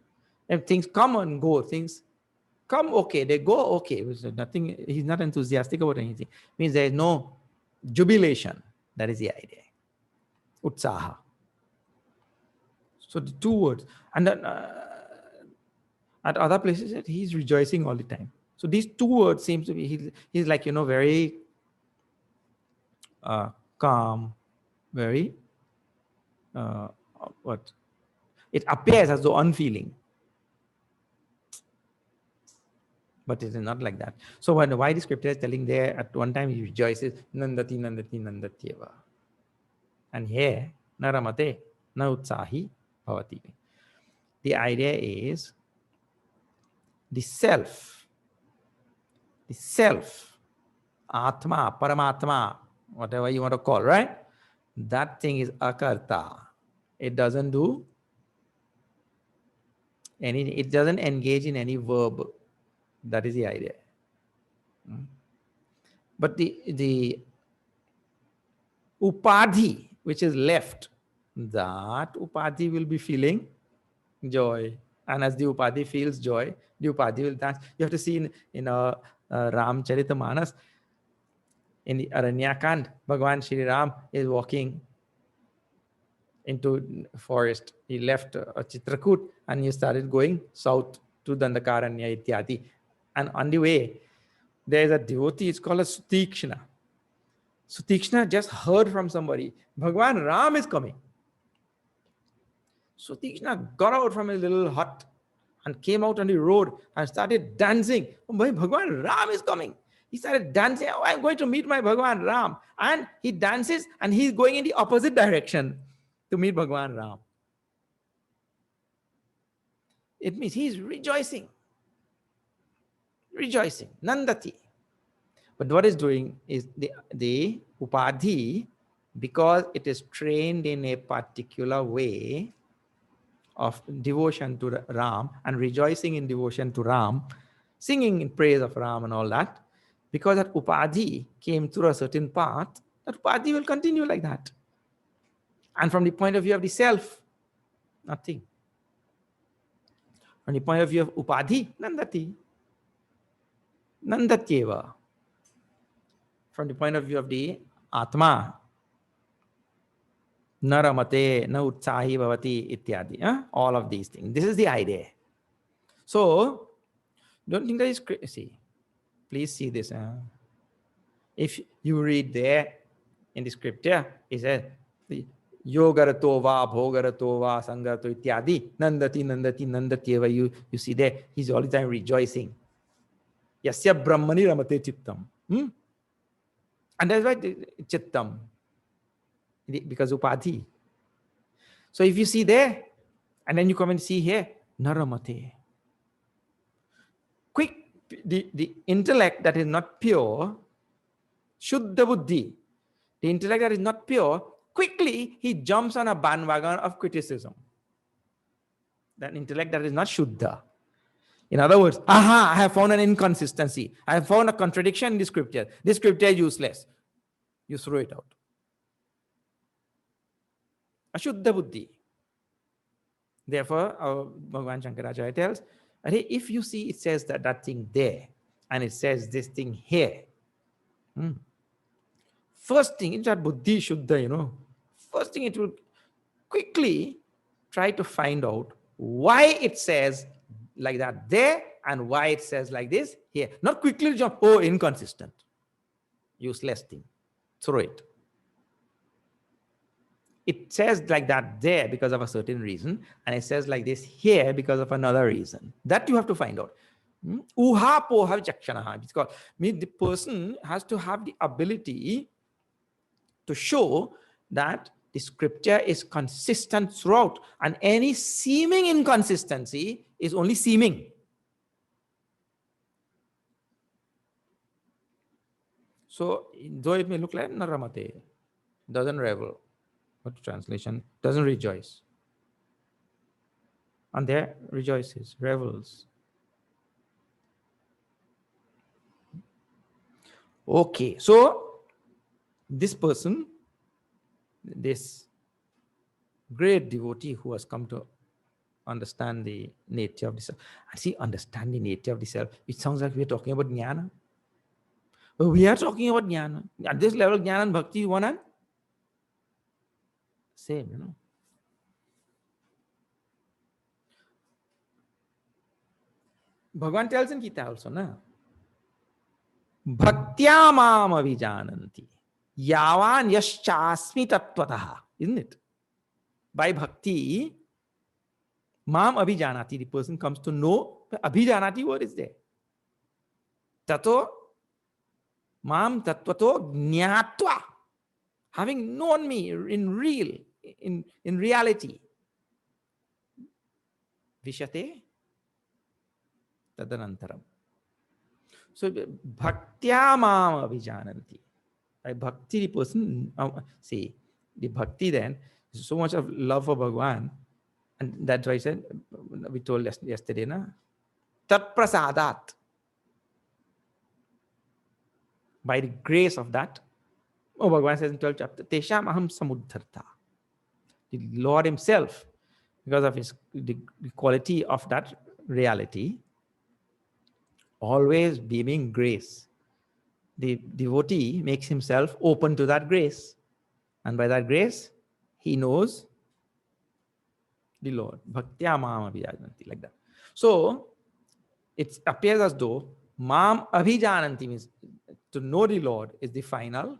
And things come and go, things come okay, they go okay. Nothing. He's not enthusiastic about anything. Means there is no jubilation. That is the idea. Utsaha. So the two words. And then at other places, he's rejoicing all the time. So these two words seems to be, he's like, very calm, very, it appears as though unfeeling. But it is not like that. So why the scripture is telling there at one time he rejoices, Nandati, Nandati, Nandatyeva. And here, Naramate, na utsahi bhavati. The idea is the self, Atma, Paramatma, whatever you want to call, right? That thing is akarta. It doesn't do anything. It doesn't engage in any verb. That is the idea. But the upadhi, which is left, that upadhi will be feeling joy. And as the upadhi feels joy, the upadhi will dance. You have to see in Ramcharitamanas, in the Aranyakand, Bhagwan Shri Ram is walking into forest. He left Chitrakut and he started going south to Dandakaranya Ityadi. And on the way, there is a devotee, it's called a Sutikshna. Sutikshna just heard from somebody, Bhagwan Ram is coming. Sutikshna got out from his little hut and came out on the road and started dancing. Oh, Bhagwan Ram is coming. He started dancing. Oh, I'm going to meet my Bhagwan Ram. And he dances and he's going in the opposite direction to meet Bhagwan Ram. It means he's rejoicing. Rejoicing. Nandati. But what is doing is the upadhi, because it is trained in a particular way of devotion to Ram and rejoicing in devotion to Ram, singing in praise of Ram and all that, because that upadhi came through a certain path, that upadhi will continue like that. And from the point of view of the self, nothing. From the point of view of upadhi, nandati. Nandatyeva. from the point of view of the Atma. Naramate, na utsahi bhavati, ityadi. All of these things. This is the idea. So, don't think that is crazy. Please see this. If you read there in the scripture, it says, Yogarato va, bhogarato va, sangarato ityadi, nandati, nandati, nandatyeva. You see there, he's all the time rejoicing. Yasya brahmani ramate chittam. And that's why chittam, because upadhi. So if you see there, and then you come and see here, naramate. Quick, the intellect that is not pure, shuddha buddhi, the intellect that is not pure, quickly he jumps on a bandwagon of criticism. That intellect that is not shuddha. In other words, I have found an inconsistency. I have found a contradiction in the scripture. This scripture is useless. You throw it out. Ashuddha buddhi. Therefore, our Bhagavan Shankaracharya tells, if you see it says that thing there, and it says this thing here, first thing, it's that buddhi shuddha, first thing it will quickly try to find out why it says like that there and why it says like this here. Not quickly jump, inconsistent. Useless thing. Throw it. It says like that there because of a certain reason, and it says like this here because of another reason. That you have to find out. Uha poha vichakshanaha. It's called, the person has to have the ability to show that the scripture is consistent throughout, and any seeming inconsistency is only seeming. So, though it may look like naramate, doesn't revel. What translation? Doesn't rejoice. And there rejoices, revels. Okay, so this person, this great devotee who has come to understand the nature of the self. And see, understand the nature of the self. It sounds like we're talking about jnana. But we are talking about jnana. At this level, jnana and bhakti, one and same, Bhagavan tells in Gita also, na? Bhaktya mam avijananti. Yavan yaschasmi tattvataha. Isn't it? By bhakti, mam abhijanati, the person comes to know. Abhijanati word is there. Tato mam tattvato jnatva. Having known me in reality. Vishate tadanantaram. So bhaktya mam abhijananti. By bhakti, the person, see, the bhakti then, is so much of love for Bhagavan, and that's why I said, we told yesterday, na? Tat prasadat. By the grace of that, Bhagavan says in 12th chapter, Tesham aham samuddharta. The Lord himself, because of the quality of that reality, always beaming grace. The devotee makes himself open to that grace. And by that grace, he knows the Lord. Bhaktya mam abhijananti, like that. So, it appears as though mam abhijananti means to know the Lord is the final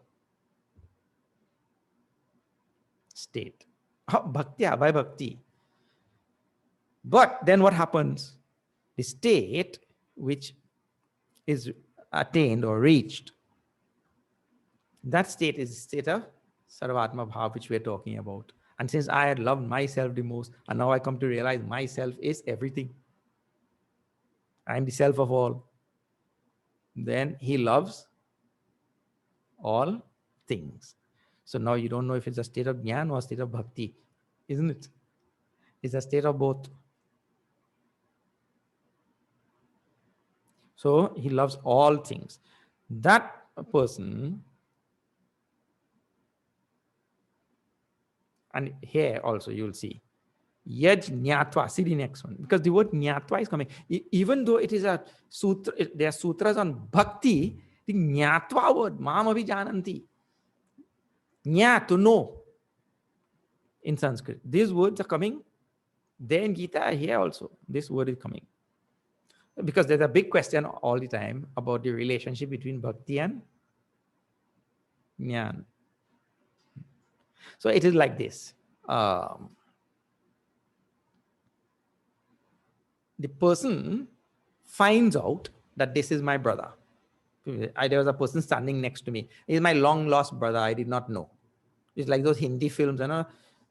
state. Bhaktya, by bhakti. But then what happens? The state which is attained or reached, that state is the state of Sarvatma Bhav, which we are talking about. And since I had loved myself the most, and now I come to realize myself is everything. I am the self of all. Then he loves all things. So now you don't know if it's a state of jnana or a state of bhakti, isn't it? It's a state of both. So he loves all things. That person, and here also you will see, yaj jnatva, see the next one, because the word jnatva is coming. Even though it is a sutra, there are sutras on bhakti, The jnatva word, mam abhijananti. Jna, to know, in Sanskrit. These words are coming there in Gita, here also. This word is coming. Because there's a big question all the time about the relationship between bhakti and jnana. So it is like this. The person finds out that this is my brother. There was a person standing next to me. He's my long lost brother. I did not know. It's like those Hindi films,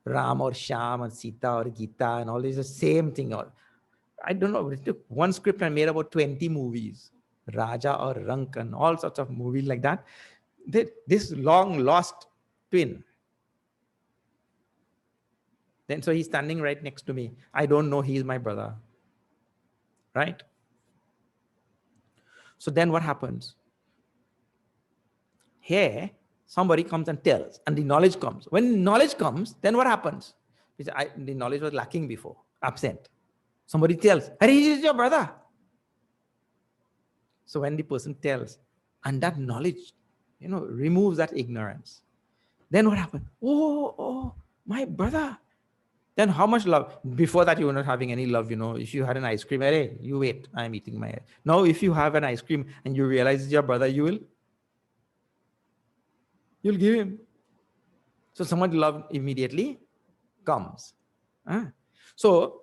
Ram or Sham or Sita or Gita and all this, the same thing. I don't know. It took one script and made about 20 movies. Raja or Rank and all sorts of movies like that. This long lost twin. Then so he's standing right next to me. I don't know he's my brother. Right? So then what happens? Here, somebody comes and tells, and the knowledge comes. When knowledge comes, then what happens? The knowledge was lacking before, absent. Somebody tells, hey, he is your brother. So when the person tells, and that knowledge, removes that ignorance, then what happens? Oh, my brother. Then how much love? Before that, you were not having any love, if you had an ice cream, hey, you wait, I'm eating my. Now, if you have an ice cream and you realize it's your brother, you'll give him. So someone love immediately comes. So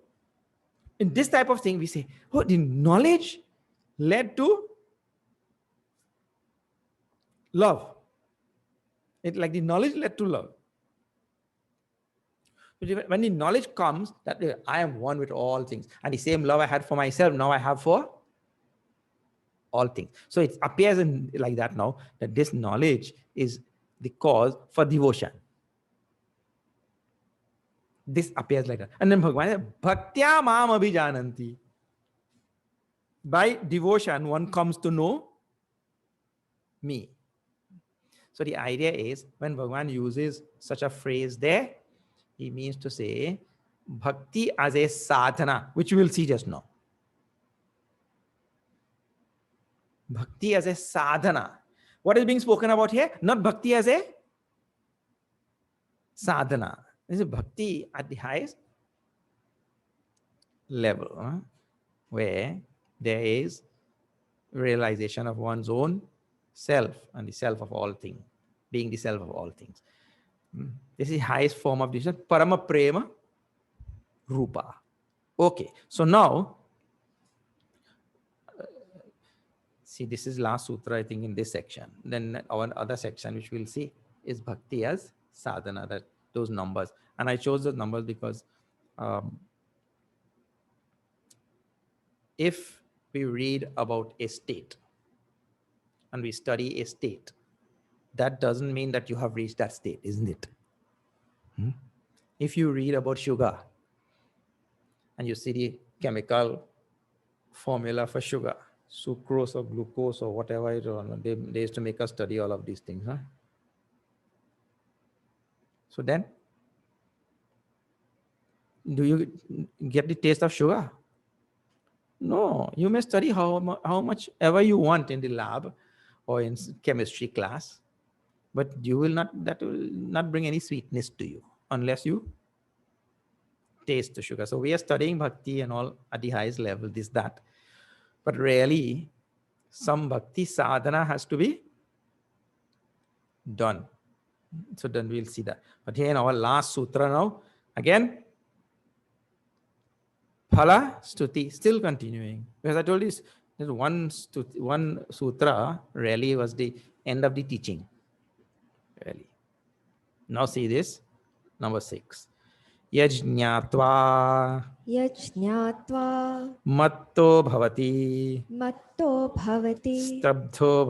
in this type of thing, we say, oh, the knowledge led to love. It's like the knowledge led to love. When the knowledge comes that I am one with all things, and the same love I had for myself, now I have for all things. So it appears like that now, that this knowledge is the cause for devotion. This appears like that. And then Bhagavan says, Bhaktya mam abhijananti. By devotion, one comes to know me. So the idea is, when Bhagavan uses such a phrase there, he means to say bhakti as a sadhana, which we will see just now. Bhakti as a sadhana. What is being spoken about here? Not bhakti as a sadhana. This is bhakti at the highest level, where there is realization of one's own self and the self of all things, being the self of all things. This is the highest form of devotion, Parama Prema Rupa. Okay, so now, see, this is last sutra, I think, in this section. Then our other section, which we'll see, is bhakti as sadhana, that those numbers. And I chose those numbers because if we read about a state and we study a state, that doesn't mean that you have reached that state, isn't it? If you read about sugar and you see the chemical formula for sugar, sucrose or glucose or whatever it is, they used to make us study all of these things. So then, do you get the taste of sugar? No, you may study how much ever you want in the lab or in chemistry class, but that will not bring any sweetness to you unless you taste the sugar. So we are studying bhakti and all at the highest level, this, that. But really, some bhakti sadhana has to be done. So then we'll see that. But here in our last sutra now, again, phala stuti, still continuing. Because I told you, this one sutra really was the end of the teaching. Really. Now see this, number 6. Yajñātvā matto bhavati stabdho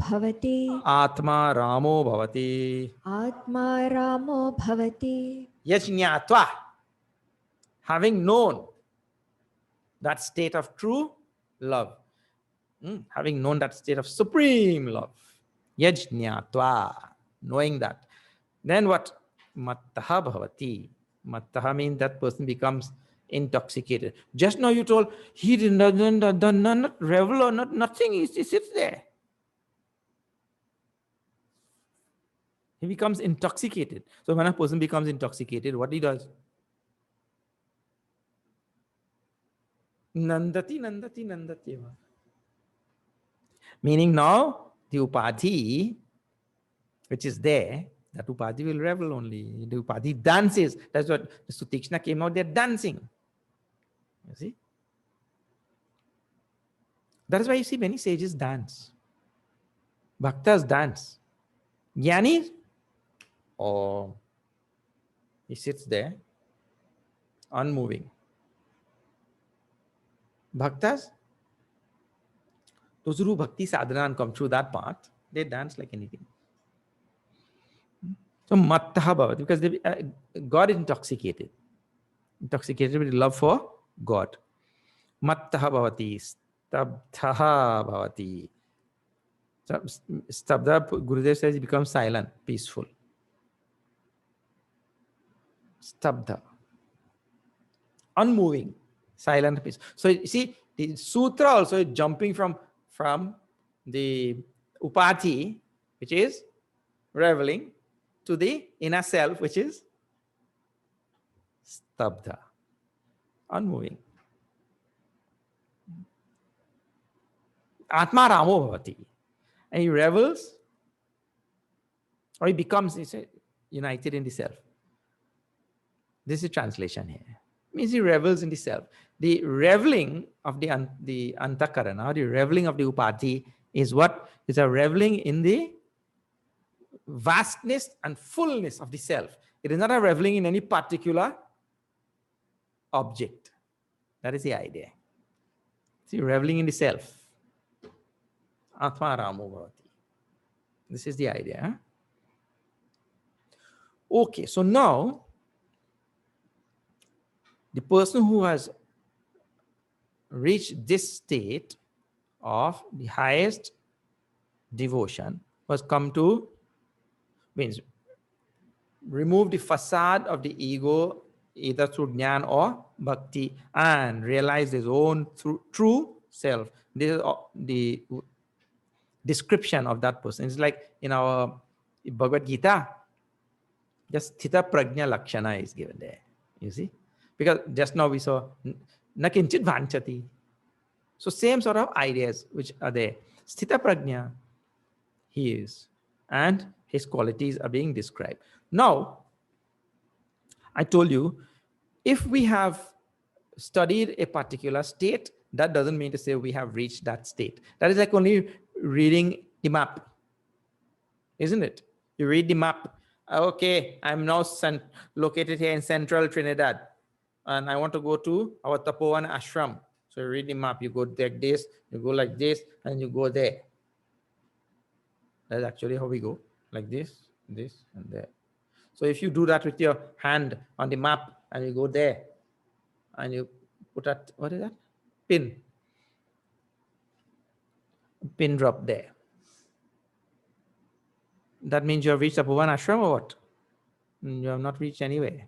bhavati atma ramo bhavati. Yajñātvā, having known that state of true love, having known that state of supreme love, yajñātvā, knowing that, then what? Mattaha bhavati. Mattaha means that person becomes intoxicated. Just now you told he doesn't not revel or not nothing. He sits there. He becomes intoxicated. So when a person becomes intoxicated, what he does? Nandati, nandati, nandati. Meaning now the upadhi, which is there, that upadhi will revel only. The upadhi dances. That's what the Sutikshna came out, they're dancing. You see? That is why you see many sages dance. Bhaktas dance. Jnani, oh, he sits there, unmoving. Bhaktas, those who do bhakti sadhana and come through that path, they dance like anything. So mattaha bhavati, because they got intoxicated. Intoxicated with love for God. Mattaha bhavati, stabdhaha bhavati. Stabdha, Gurudev says, he becomes silent, peaceful. Stabdha. Unmoving, silent, peace. So you see, the sutra also is jumping from the upati, which is reveling, to the inner self, which is stabdha, unmoving. Atma Ramo Bhavati. And he revels, or he becomes united in the self. This is translation here. It means he revels in the self. The reveling of the antakarana, the reveling of the upati, is what is a reveling in the vastness and fullness of the self. It is not a reveling in any particular object. That is the idea. See, reveling in the self. Atma Ramo Bhavati. This is the idea. Huh? Okay, so now the person who has reached this state of the highest devotion was come to, means remove the facade of the ego either through jnana or bhakti and realize his own true self. This is the description of that person. It's like in our Bhagavad Gita, just Sthita Prajna Lakshana is given there. You see? Because just now we saw Nakinchit Vanchati. So same sort of ideas which are there. Sthita Prajna, he is. And his qualities are being described. Now, I told you, if we have studied a particular state, that doesn't mean to say we have reached that state. That is like only reading the map, isn't it? You read the map. Okay, I'm now located here in central Trinidad, and I want to go to our Tapovan ashram. So you read the map, you go like this, you go like this, and you go there. That's actually how we go, like this, this, and there. So if you do that with your hand on the map, and you go there, and you put that, what is that? Pin drop there. That means you have reached Tapovan ashram or what? You have not reached anywhere.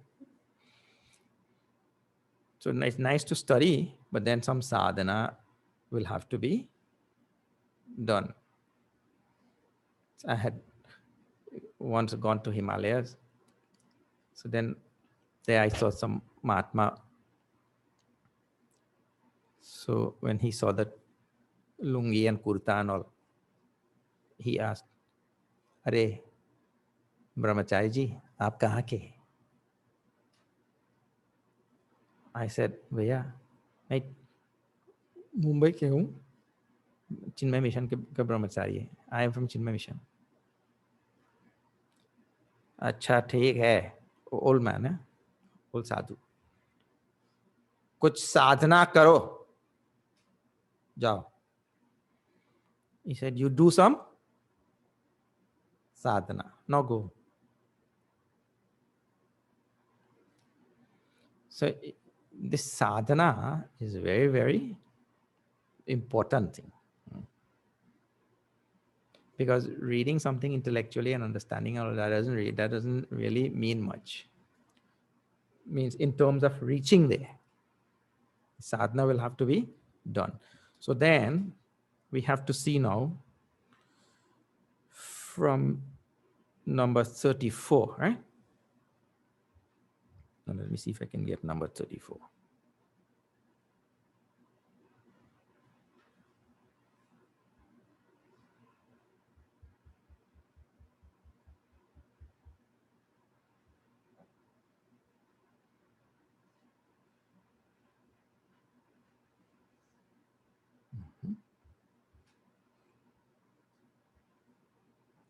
So it's nice to study, but then some sadhana will have to be done. I had once gone to Himalayas. So then there I saw some Mahatma. So when he saw that lungi and kurta and all, he asked, "Arey, Brahmachari ji, aap kahan ke?" I said, "Bhaiya, मैं मुंबई के हूँ, चिन्मय mission के ब्रह्मचारी है. I am from Chinmay mission." अच्छा ठीक है, old man है, old साधु. कुछ साधना करो, जाओ. He said, "You do some sadhana, now go." So this sadhana is a very, very important thing. Because reading something intellectually and understanding all that doesn't really mean much. Means in terms of reaching there. Sadhana will have to be done. So then we have to see now from number 34, right? Now let me see if I can get number 34.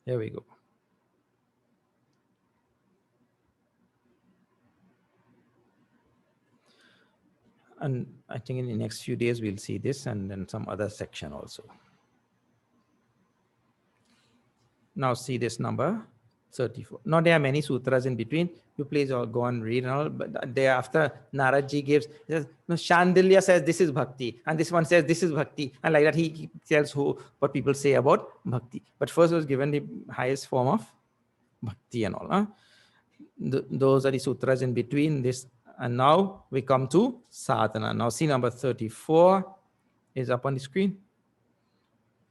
Here we go. And I think in the next few days, we'll see this and then some other section also. Now see this number 34. Now there are many sutras in between. You please all go and read and all. But thereafter, Narada gives, he says, no, Shandilya says this is bhakti. And this one says this is bhakti. And like that, he tells what people say about bhakti. But first was given the highest form of bhakti and all. Huh? Those are the sutras in between this. And now we come to sadhana. Now see number 34 is up on the screen.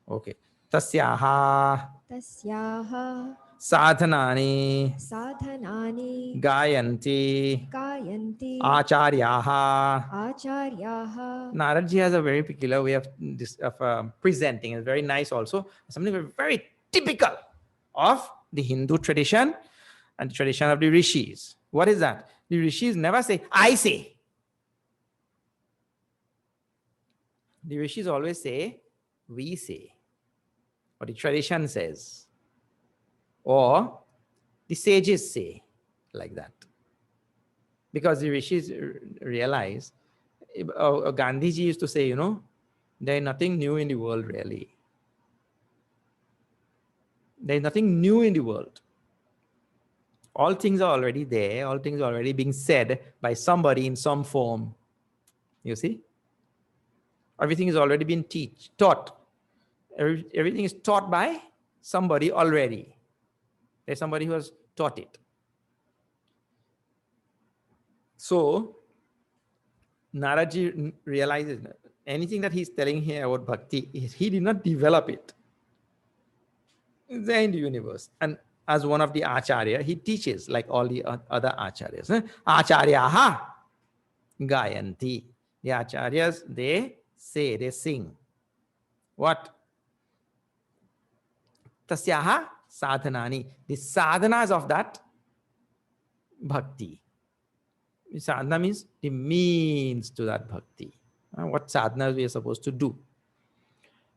Okay. Tasyaha Tasyaha sadhanani sadhanani gayanti gayanti acharyaha. acharyaha. Naradaji has a very peculiar way of presenting. It's very nice also. Something very typical of the Hindu tradition and the tradition of the rishis. What is that? The rishis never say, I say. The rishis always say, we say. Or the tradition says. Or the sages say, like that. Because the rishis realize, Gandhiji used to say, there is nothing new in the world really. There is nothing new in the world. All things are already there. All things are already being said by somebody in some form. You see? Everything is already been taught. Everything is taught by somebody already. There's somebody who has taught it. So, Naradaji realizes that anything that he's telling here about bhakti, he did not develop it. It's there in the universe. And as one of the acharya, he teaches like all the other acharyas. Acharyaha gayanti. The acharyas, they say, they sing. What? Tasyaha sadhanani. The sadhanas of that bhakti. Sadhana means the means to that bhakti. What sadhanas we are supposed to do.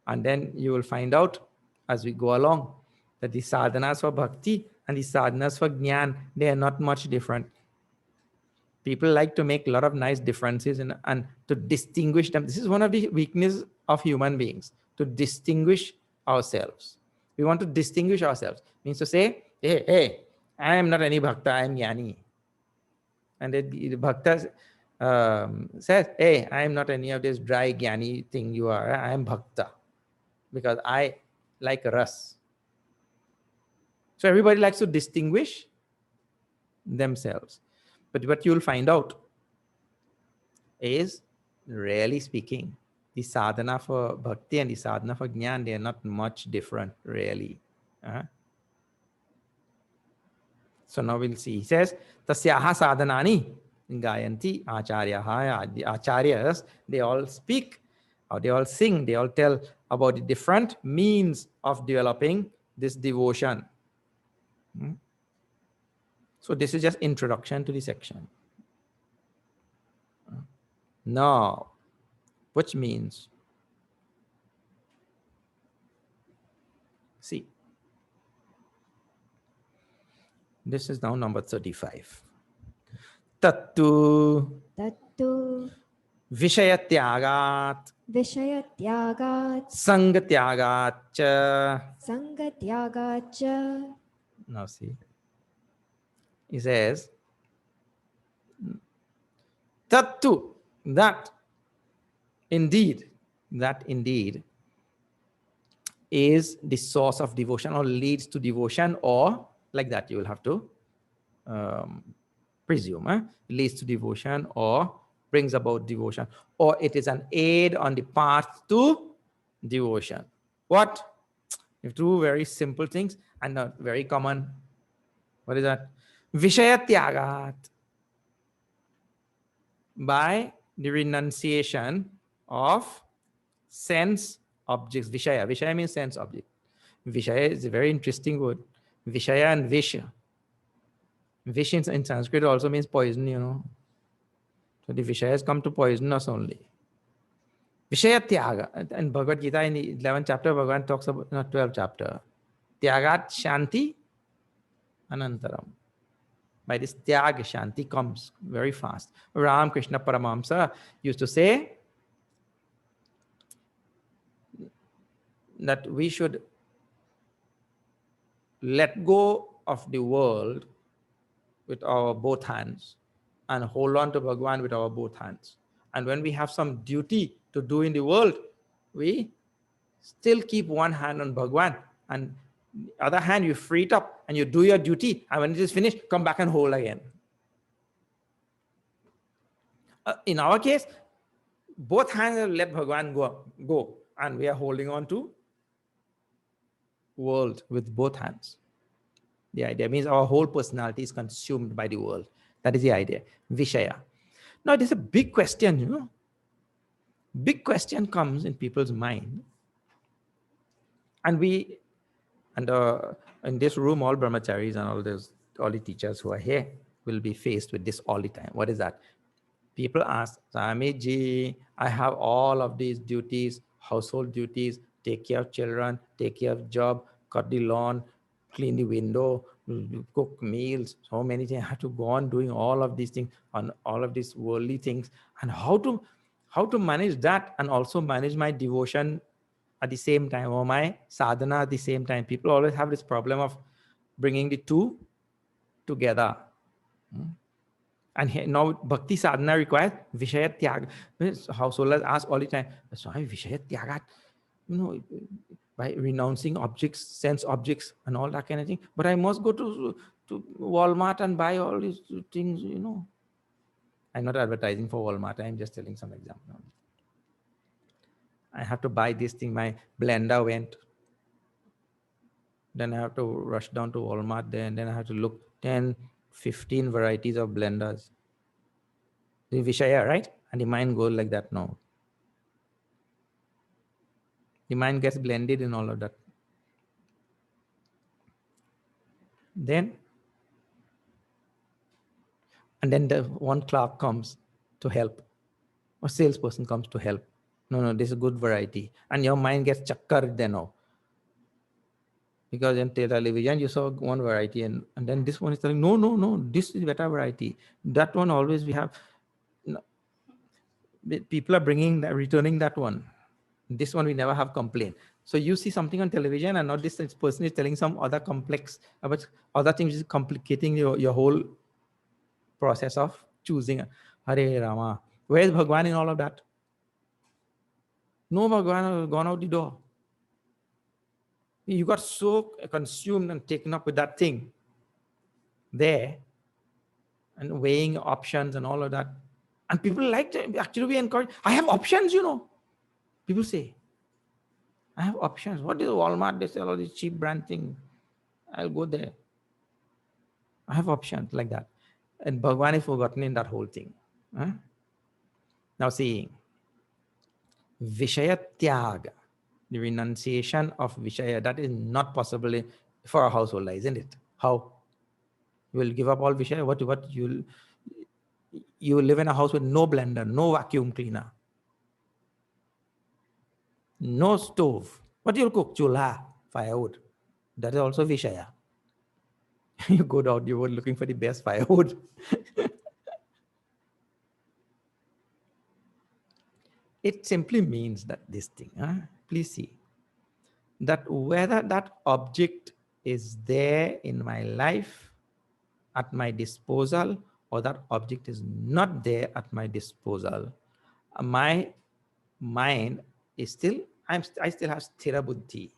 And then you will find out as we go along that the sadhanas for bhakti and the sadhanas for jnana, they are not much different. People like to make a lot of nice differences and to distinguish them. This is one of the weaknesses of human beings, to distinguish ourselves. We want to distinguish ourselves. Means to say, hey, I am not any bhakta, I am jnani. And the bhakta says, hey, I am not any of this dry jnani thing you are. I am bhakta. Because I like ras. So everybody likes to distinguish themselves. But what you'll find out is, really speaking, the sadhana for bhakti and the sadhana for jnana, they are not much different, really. So now we'll see. He says, Tasyaha sadhanani gayanti acharyaha. The acharyas, they all speak, or they all sing, they all tell about the different means of developing this devotion. So this is just introduction to the section. Now, which means, see, this is now number 35. Tattu Tattu Vishayatyagat Vishayatyagat Sangatyagat cha. Sangatyagat cha. Now see, he says, Tattu, that indeed is the source of devotion or leads to devotion, or like that you will have to presume, leads to devotion or brings about devotion, or it is an aid on the path to devotion. What? If two very simple things and not very common. What is that? Vishaya Tyagat. By the renunciation of sense objects. Vishaya. Vishaya means sense object. Vishaya is a very interesting word. Vishaya and Visha. Visha in Sanskrit also means poison, you know. So the Vishayas come to poison us only. Vishaya Tyaga. And Bhagavad Gita in the 11th chapter, Bhagavan talks about, not 12th chapter. Tyagat Shanti Anantaram. By this Tyag, Shanti comes very fast. Ram Krishna Paramahamsa used to say that we should let go of the world with our both hands and hold on to Bhagwan with our both hands. And when we have some duty to do in the world, we still keep one hand on Bhagwan, and the other hand you free it up and you do your duty, and when it is finished, come back and hold again. In our case, both hands let Bhagwan go, and we are holding on to world with both hands. The idea means our whole personality is consumed by the world. That is the idea. Vishaya. Now, it is a big question, you know. Big question comes in people's mind. And in this room, all brahmacharis and all the teachers who are here will be faced with this all the time. What is that? People ask, Swami ji, I have all of these duties, household duties, take care of children, take care of job, cut the lawn, clean the window, cook meals, so many things. I have to go on doing all of these things, on all of these worldly things. And how to manage that and also manage my devotion at the same time, or my sadhana at the same time. People always have this problem of bringing the two together. And here, now Bhakti sadhana requires Vishaya Tyaga. Householders ask all the time, Swami, Vishaya Tyaga, you know, by renouncing objects, sense objects and all that kind of thing. But I must go to Walmart and buy all these things, you know. I'm not advertising for Walmart. I'm just telling some example. I have to buy this thing. My blender went. Then I have to rush down to Walmart there, and then I have to look 10, 15 varieties of blenders. The Vishaya, right? And the mind goes like that now. The mind gets blended in all of that. And then the one clerk comes to help, or salesperson comes to help. No, this is a good variety. And your mind gets chakkar then now. Because in television, you saw one variety, and then this one is telling, no, this is better variety. That one always we have. No, people are returning that one. This one we never have complaint. So you see something on television, and not this person is telling some other complex about other things, is complicating your whole process of choosing. Hare Rama, where is Bhagwan in all of that? No, Bhagwan has gone out the door. You got so consumed and taken up with that thing there, and weighing options and all of that. And people like to actually be encouraged. I have options, you know. People say, I have options. What is Walmart? They sell all these cheap brand things. I'll go there. I have options like that. And Bhagwan is forgotten in that whole thing. Huh? Now see, Vishaya Tyaga, the renunciation of Vishaya, that is not possible for a householder, isn't it? How? You will give up all Vishaya? What you will live in a house with no blender, no vacuum cleaner, no stove. What you'll cook? Chulha, firewood. That is also Vishaya. You go down, you were looking for the best firewood. It simply means that this thing, please see, that whether that object is there in my life at my disposal, or that object is not there at my disposal, my mind is still, I still have sthira buddhi.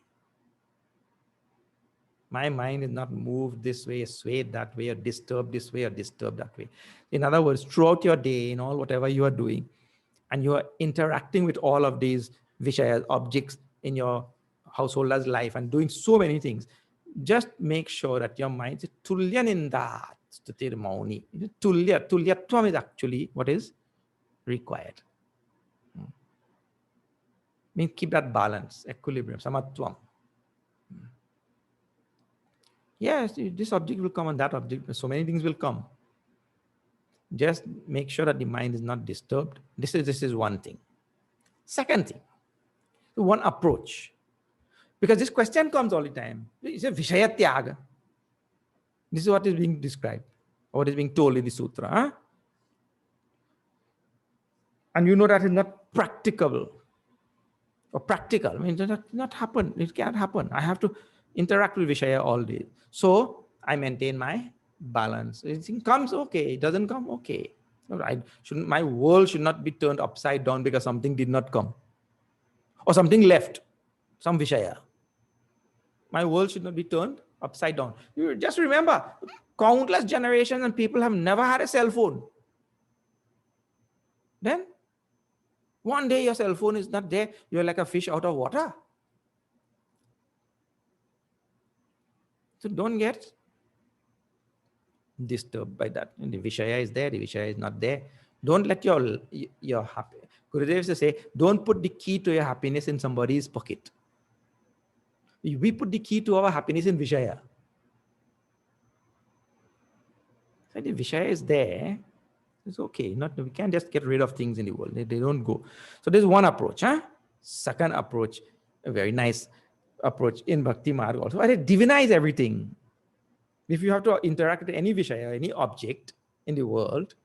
My mind is not moved this way, swayed that way, or disturbed this way, or disturbed that way. In other words, throughout your day, in all whatever you are doing, and you are interacting with all of these Vishayas, objects in your householder's life, and doing so many things, just make sure that your mind is tulyaninda stutirmauni. Tulyatvam is actually what is required. Means keep that balance, equilibrium, samatvam. Yes, this object will come and that object, so many things will come. Just make sure that the mind is not disturbed. This is one thing. Second thing, one approach. Because this question comes all the time. It's a Vishaya Tyaga. This is what is being described, or what is being told in the sutra. Huh? And you know that is not practicable. Or practical. I mean, it does not happen. It can't happen. I have to interact with Vishaya all day. So I maintain my balance. It comes, okay. It doesn't come, okay. My world should not be turned upside down because something did not come. Or something left. Some Vishaya. My world should not be turned upside down. You just remember, countless generations and people have never had a cell phone. Then one day your cell phone is not there. You're like a fish out of water. So don't get disturbed by that. And the Vishaya is there, the Vishaya is not there. Don't let your happy. Gurudev used to say, don't put the key to your happiness in somebody's pocket. We put the key to our happiness in Vishaya. So the Vishaya is there. It's okay. We can't just get rid of things in the world. They don't go. So there's one approach. Huh? Second approach, a very nice approach in Bhakti Marg also. I divinize everything. If you have to interact with any Vishaya, any object in the world,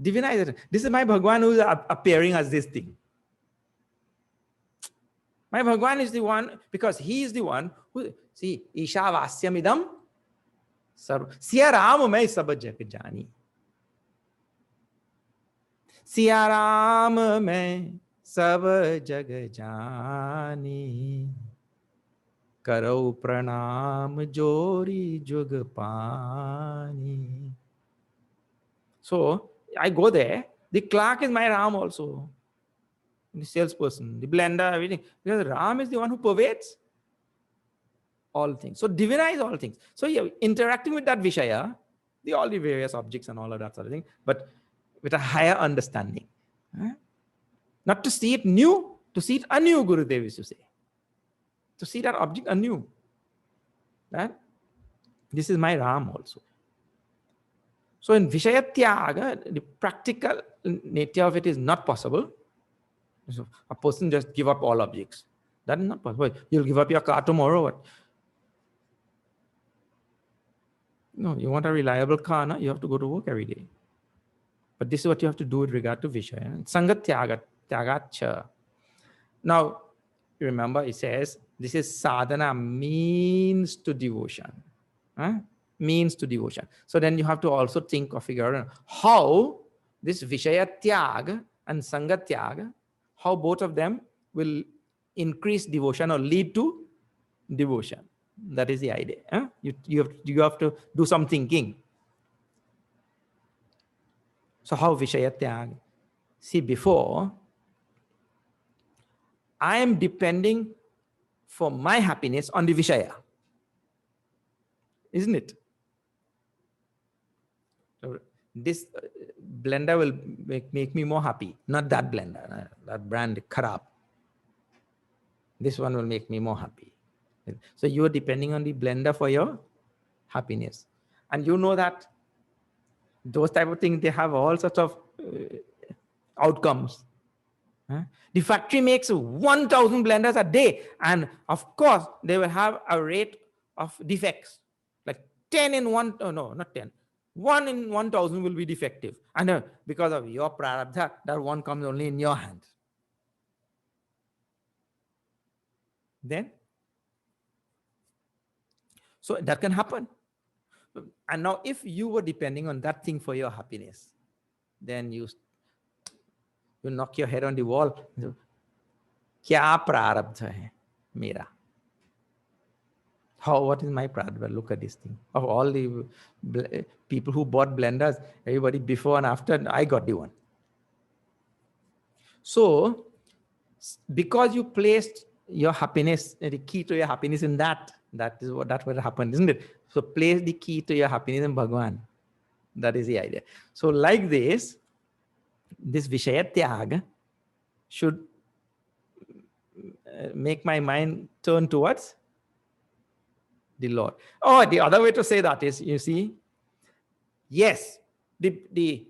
divinize it. This is my Bhagwan who is appearing as this thing. My Bhagwan is the one, because he is the one who, see, Isha Vasyamidam Sarva. Siya Ram mein sab jag jani. Siya Ram mein sab jag jani. Karo pranam jori jug pani. So I go there. The clerk is my Ram also. The salesperson, the blender, everything. Because Ram is the one who pervades all things. So divinize all things. So you're interacting with that Vishaya, all the various objects and all of that sort of thing, but with a higher understanding. Not to see it new, to see it anew, Gurudev used to say. To see that object anew. That this is my Ram also. So in Vishaya Tyaga, the practical nature of it is not possible. So a person just give up all objects. That is not possible. You'll give up your car tomorrow. What? No, you want a reliable car, no? You have to go to work every day. But this is what you have to do with regard to Vishaya. Sangat Tyaga, Tyagacha. Now, remember it says, this is sadhana, means to devotion. Means to devotion. So then you have to also think or figure out how this Vishaya Tyaga and Sangat Tyaga, how both of them will increase devotion or lead to devotion. That is the idea. You have to do some thinking. So how Vishaya Tyaga? See, before, I am depending for my happiness on the Vishaya. Isn't it? So this blender will make me more happy. Not that blender, that brand, kharab. This one will make me more happy. So you are depending on the blender for your happiness. And you know that those type of things, they have all sorts of outcomes. The factory makes 1,000 blenders a day. And of course, they will have a rate of defects. Like 10 in 1, oh no, not 10. 1 in 1,000 will be defective. And because of your prarabdha, that one comes only in your hand. Then, so that can happen. And now if you were depending on that thing for your happiness, then you knock your head on the wall. Kya prarabdha hai mera? What is my pride? Well, look at this thing. Of all the people who bought blenders, everybody before and after, I got the one. So, because you placed your happiness, the key to your happiness in that is what happened, isn't it? So place the key to your happiness in Bhagwan. That is the idea. So like this Vishaya Tyaga should make my mind turn towards the Lord. Oh, the other way to say that is, you see, yes, the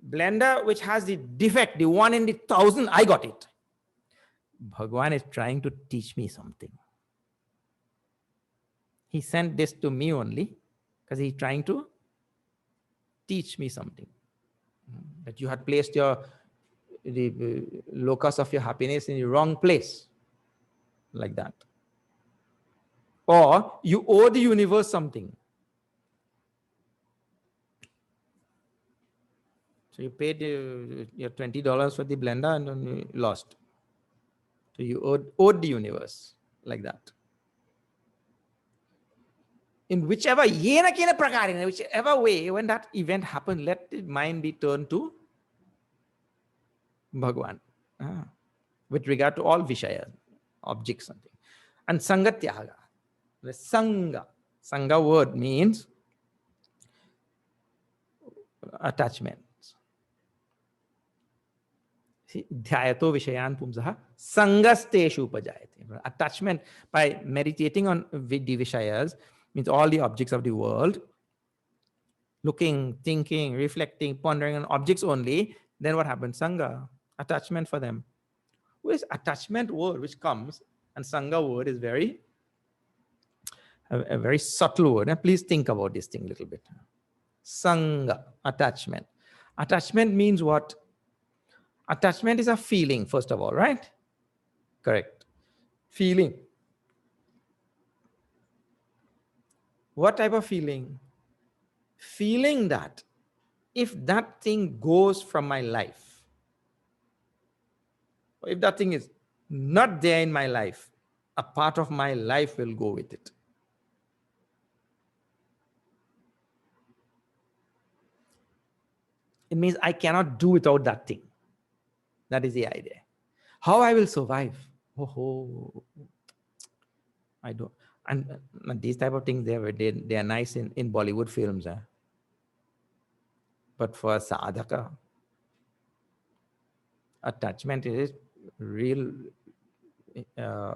blender which has the defect, the 1 in 1,000, I got it. Bhagwan is trying to teach me something. He sent this to me only because he's trying to teach me something. That you had placed the locus of your happiness in the wrong place. Like that. Or you owe the universe something. So you paid your $20 for the blender and then you lost. So you owed the universe like that. In whichever way, when that event happened, let the mind be turned to Bhagwan. With regard to all Vishayas, objects, something. And Sangatyaga. The Sangha word means attachment. Dhyayato Vishayan Pumsaha Sangasteshu Upajayate. Attachment by meditating on the Vishayas means all the objects of the world, looking, thinking, reflecting, pondering on objects only. Then what happens? Sangha, attachment for them. With attachment word which comes, and Sangha word is a very subtle word. Now please think about this thing a little bit. Sangha, attachment. Attachment means what? Attachment is a feeling, first of all, right? Correct. Feeling. What type of feeling? Feeling that if that thing goes from my life, if that thing is not there in my life, a part of my life will go with it. It means I cannot do without that thing. That is the idea. How I will survive? I don't. And these type of things, they are nice in Bollywood films. But for a sadhaka, attachment is real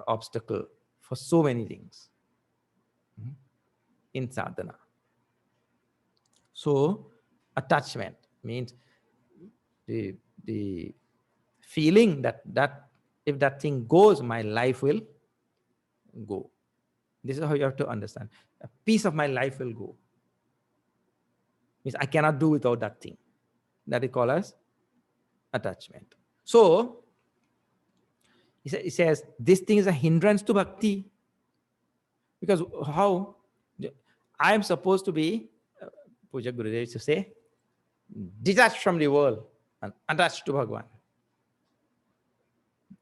obstacle for so many things in sadhana. So attachment means the feeling that if that thing goes, my life will go. This is how you have to understand. A piece of my life will go. Means I cannot do without that thing. That is called as attachment. So he says this thing is a hindrance to bhakti. Because how? I am supposed to be, Puja Gurudev used to say, detached from the world and attached to Bhagwan.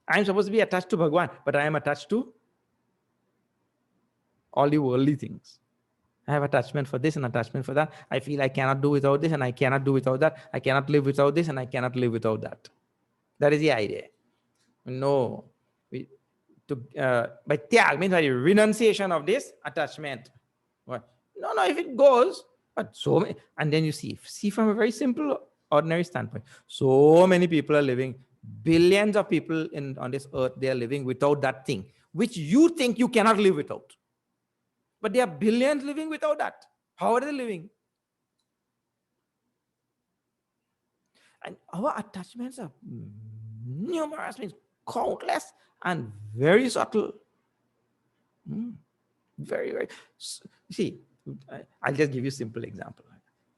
I am supposed to be attached to Bhagwan, but I am attached to all the worldly things. I have attachment for this and attachment for that. I feel I cannot do without this and I cannot do without that. I cannot live without this and I cannot live without that. That is the idea. No. By tyag means by the renunciation of this attachment. What? No, if it goes, but and then you see from a very simple, ordinary standpoint. So many people are living, billions of people on this earth, they are living without that thing, which you think you cannot live without. But there are billions living without that. How are they living? And our attachments are numerous, means countless and very subtle. Very, very. See, I'll just give you a simple example.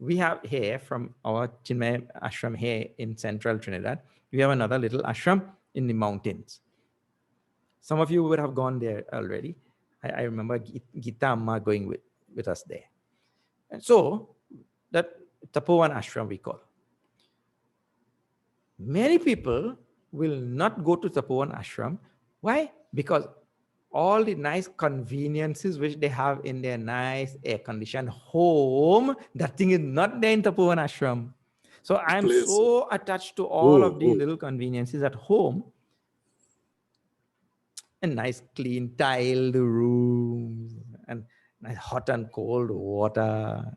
We have here from our Chinmay ashram here in central Trinidad, we have another little ashram in the mountains. Some of you would have gone there already. I remember Gita Amma going with us there. And so, that Tapovan ashram we call. Many people will not go to Tapovan ashram. Why? Because all the nice conveniences which they have in their nice air-conditioned home, that thing is not there in Tapovan ashram. So I'm Place. so attached to all of these Oh. little conveniences at home. And nice clean tiled rooms, and nice hot and cold water,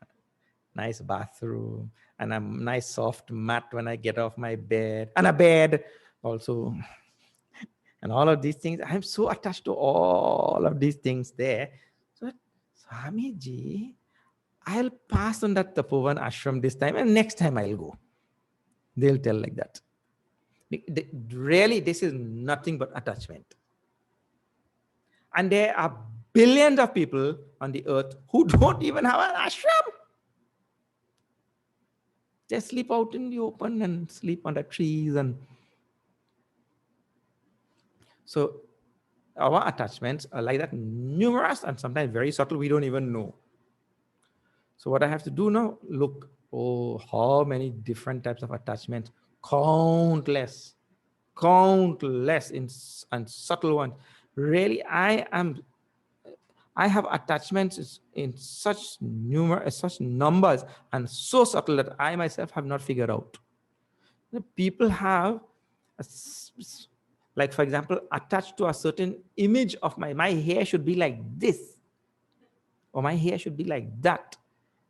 nice bathroom, and a nice soft mat when I get off my bed, and a bed also. And all of these things, I'm so attached to all of these things there. So, Swamiji, I'll pass on that Tapovan ashram this time, and next time I'll go. They'll tell like that. Really, this is nothing but attachment. And there are billions of people on the earth who don't even have an ashram. They sleep out in the open and sleep under trees. And so our attachments are like that, numerous and sometimes very subtle. We don't even know. So what I have to do now, look, oh, how many different types of attachments, countless and subtle ones. Really, I have attachments in such numbers and so subtle that I myself have not figured out. The people have, like for example, attached to a certain image of my hair should be like this, or my hair should be like that.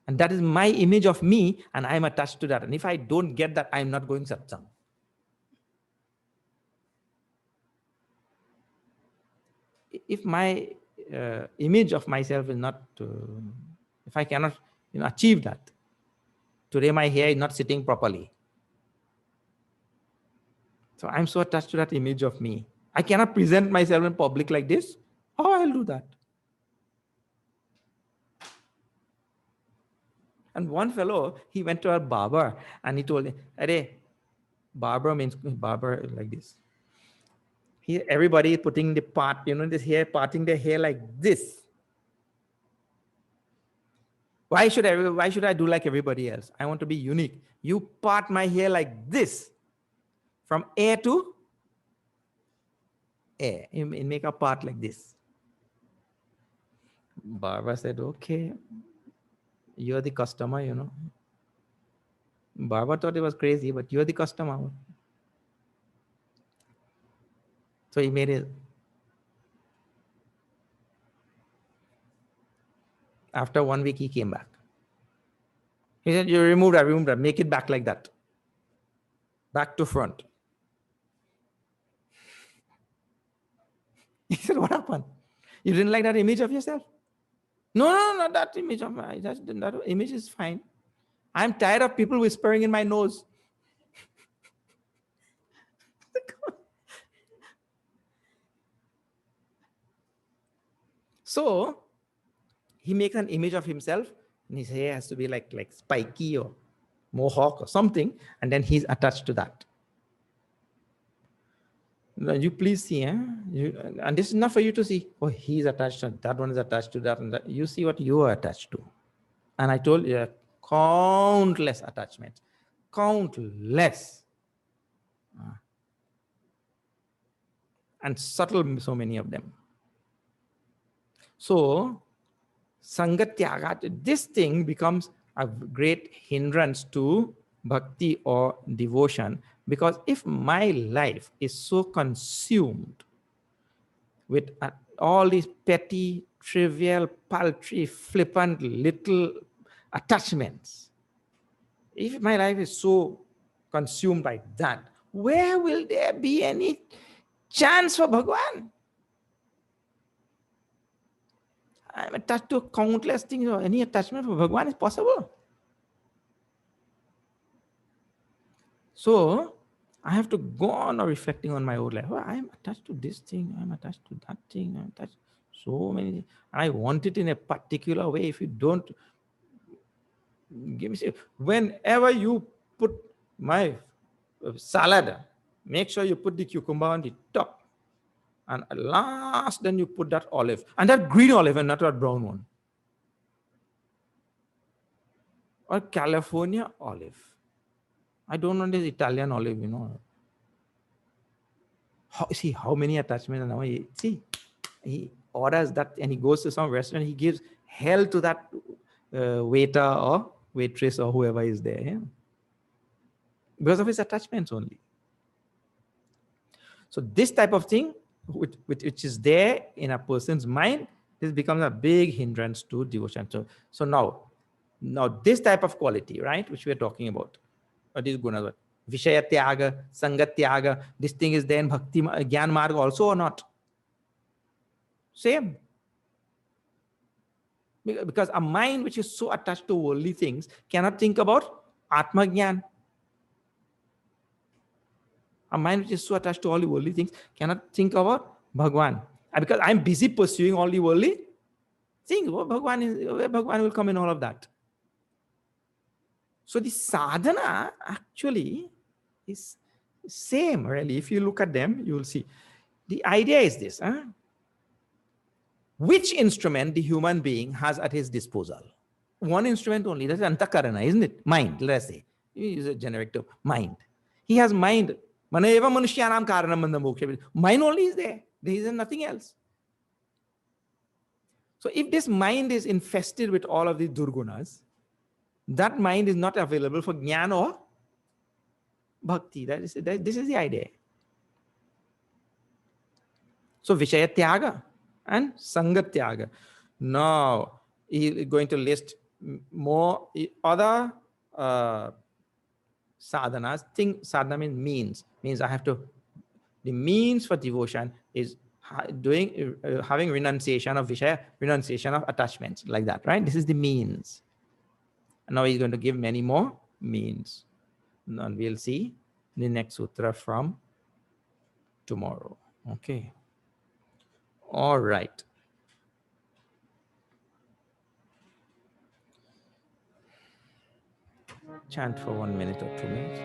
And that is my image of me, and I'm attached to that. And if I don't get that, I'm not going satsang. If my image of myself is not, if I cannot achieve that, today my hair is not sitting properly. So I'm so attached to that image of me. I cannot present myself in public like this. How I'll do that? And one fellow, he went to a barber and he told him, "Arey, barber means barber like this. Everybody is putting the part, this hair, parting their hair like this. Why should I do like everybody else? I want to be unique. You part my hair like this, from air to air. You make a part like this." Barber said, "Okay, you're the customer, Barber thought it was crazy, but you're the customer." So he made it. After 1 week, he came back. He said, "You remove that, make it back like that. Back to front." He said, "What happened? You didn't like that image of yourself?" No, not that image of mine. That image is fine. I'm tired of people whispering in my nose. So he makes an image of himself, and his hair has to be like spiky or mohawk or something, and then he's attached to that. Now, you please see, and this is not for you to see. Oh, he's attached to that, one is attached to that, and that. You see what you are attached to. And I told you, countless attachments, countless, and subtle, so many of them. So Sangatyaga, this thing becomes a great hindrance to bhakti or devotion, because if my life is so consumed with all these petty, trivial, paltry, flippant little attachments, if my life is so consumed by that, where will there be any chance for Bhagwan? I'm attached to countless things, or any attachment for Bhagwan is possible. So I have to go on reflecting on my own life. Oh, I'm attached to this thing, I'm attached to that thing, I'm attached so many. I want it in a particular way. If you don't give me, whenever you put my salad, make sure you put the cucumber on the top. And at last, then you put that olive, and that green olive and not that brown one. Or California olive. I don't know this Italian olive, See how many attachments now. See, He orders that, and he goes to some restaurant. He gives hell to that waiter or waitress or whoever is there, yeah? Because of his attachments only. So this type of thing, which is there in a person's mind, this becomes a big hindrance to devotion. So now this type of quality, right, which we are talking about, what is gunas? Vishaya tyaga, sangat tyaga. This thing is there in bhakti gyan marg also or not? Same. Because a mind which is so attached to worldly things cannot think about Atma Gyan. A mind which is so attached to all the worldly things cannot think about Bhagwan. Because I'm busy pursuing all the worldly things. Where Bhagwan will come in all of that? So the sadhana actually is same, really. If you look at them, you will see. The idea is this. Which instrument the human being has at his disposal? One instrument only. That's antakarana, isn't it? Mind, let's say. He is a generic term. Mind. He has mind. Maneva manushyanam karanam bandha moksha. Mind only is there. There is nothing else. So if this mind is infested with all of these durgunas, that mind is not available for jnana or bhakti. This is the idea. So Vishaya Tyaga and Sangat Tyaga. Now he is going to list more other sadhanas. Sadhana means I have to. The means for devotion is doing having renunciation of Vishaya, renunciation of attachments, like that, right? This is the means. And now he's going to give many more means. And we'll see the next sutra from tomorrow. Okay. All right. Chant for 1 minute or 2 minutes.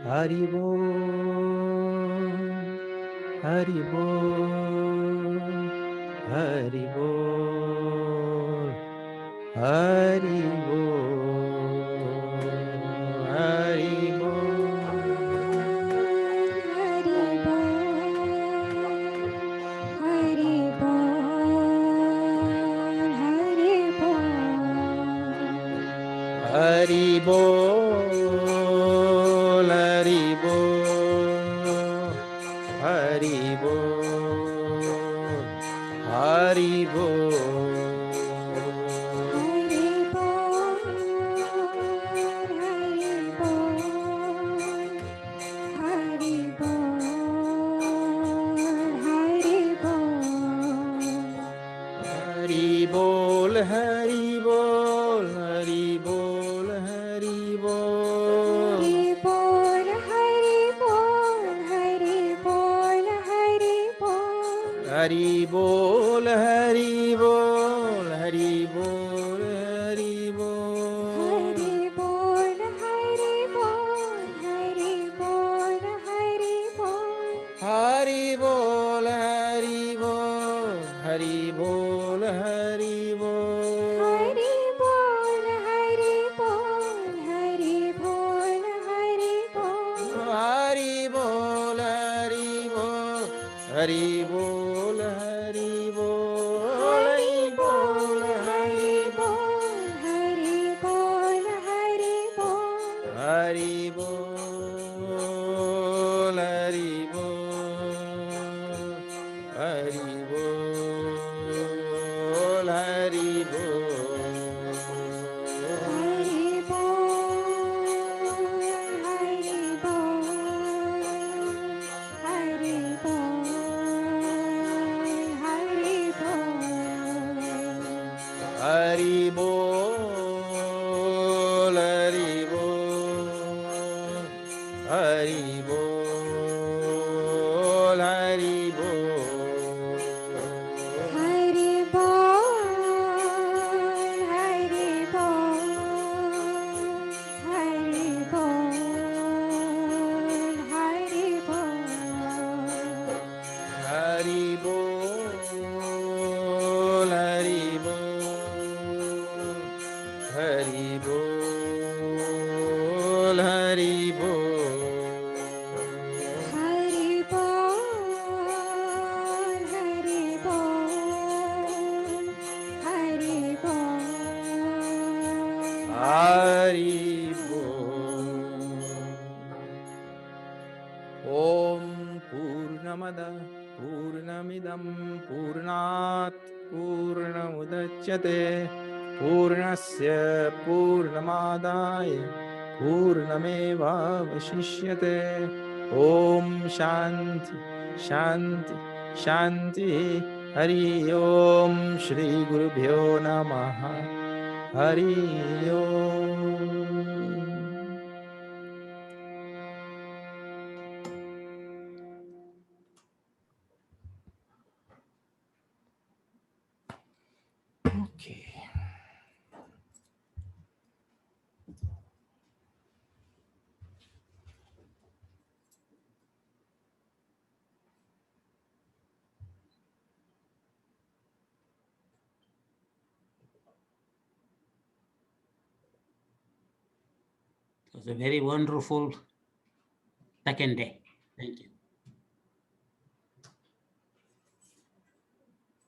Hari Bol, Hari Bol, Hari Bol, Hari Bol, Hari Hari Bol, Hari Bol, Hari Bol, Hari Bol. Hari Bol, Hari Bol, Hari Bol, Hari Bol. Hari Bol, Hari Bol, Hari Bol, Hari Bol. Hari Bol, Hari Bol, Hari Bol, Hari Bol. Hari Bol, Hari Bol, Hari Bol, Hari Bol, Hari Bol, Hari Bol, Hari Bol, Hari Bol, Hari Bol, Hari Hari Bol, Hari Bol, Hari Bol, Hari Bol. Purnamada Purnamidam Purnat Purnamudachyate Purnasya Purnamadaya Purnameva Vashishyate. Om Shanti Shanti Shanti. Hari Om Shri Guru Bhyo Namaha. Hari Om. Okay. It was a very wonderful second day. Thank you.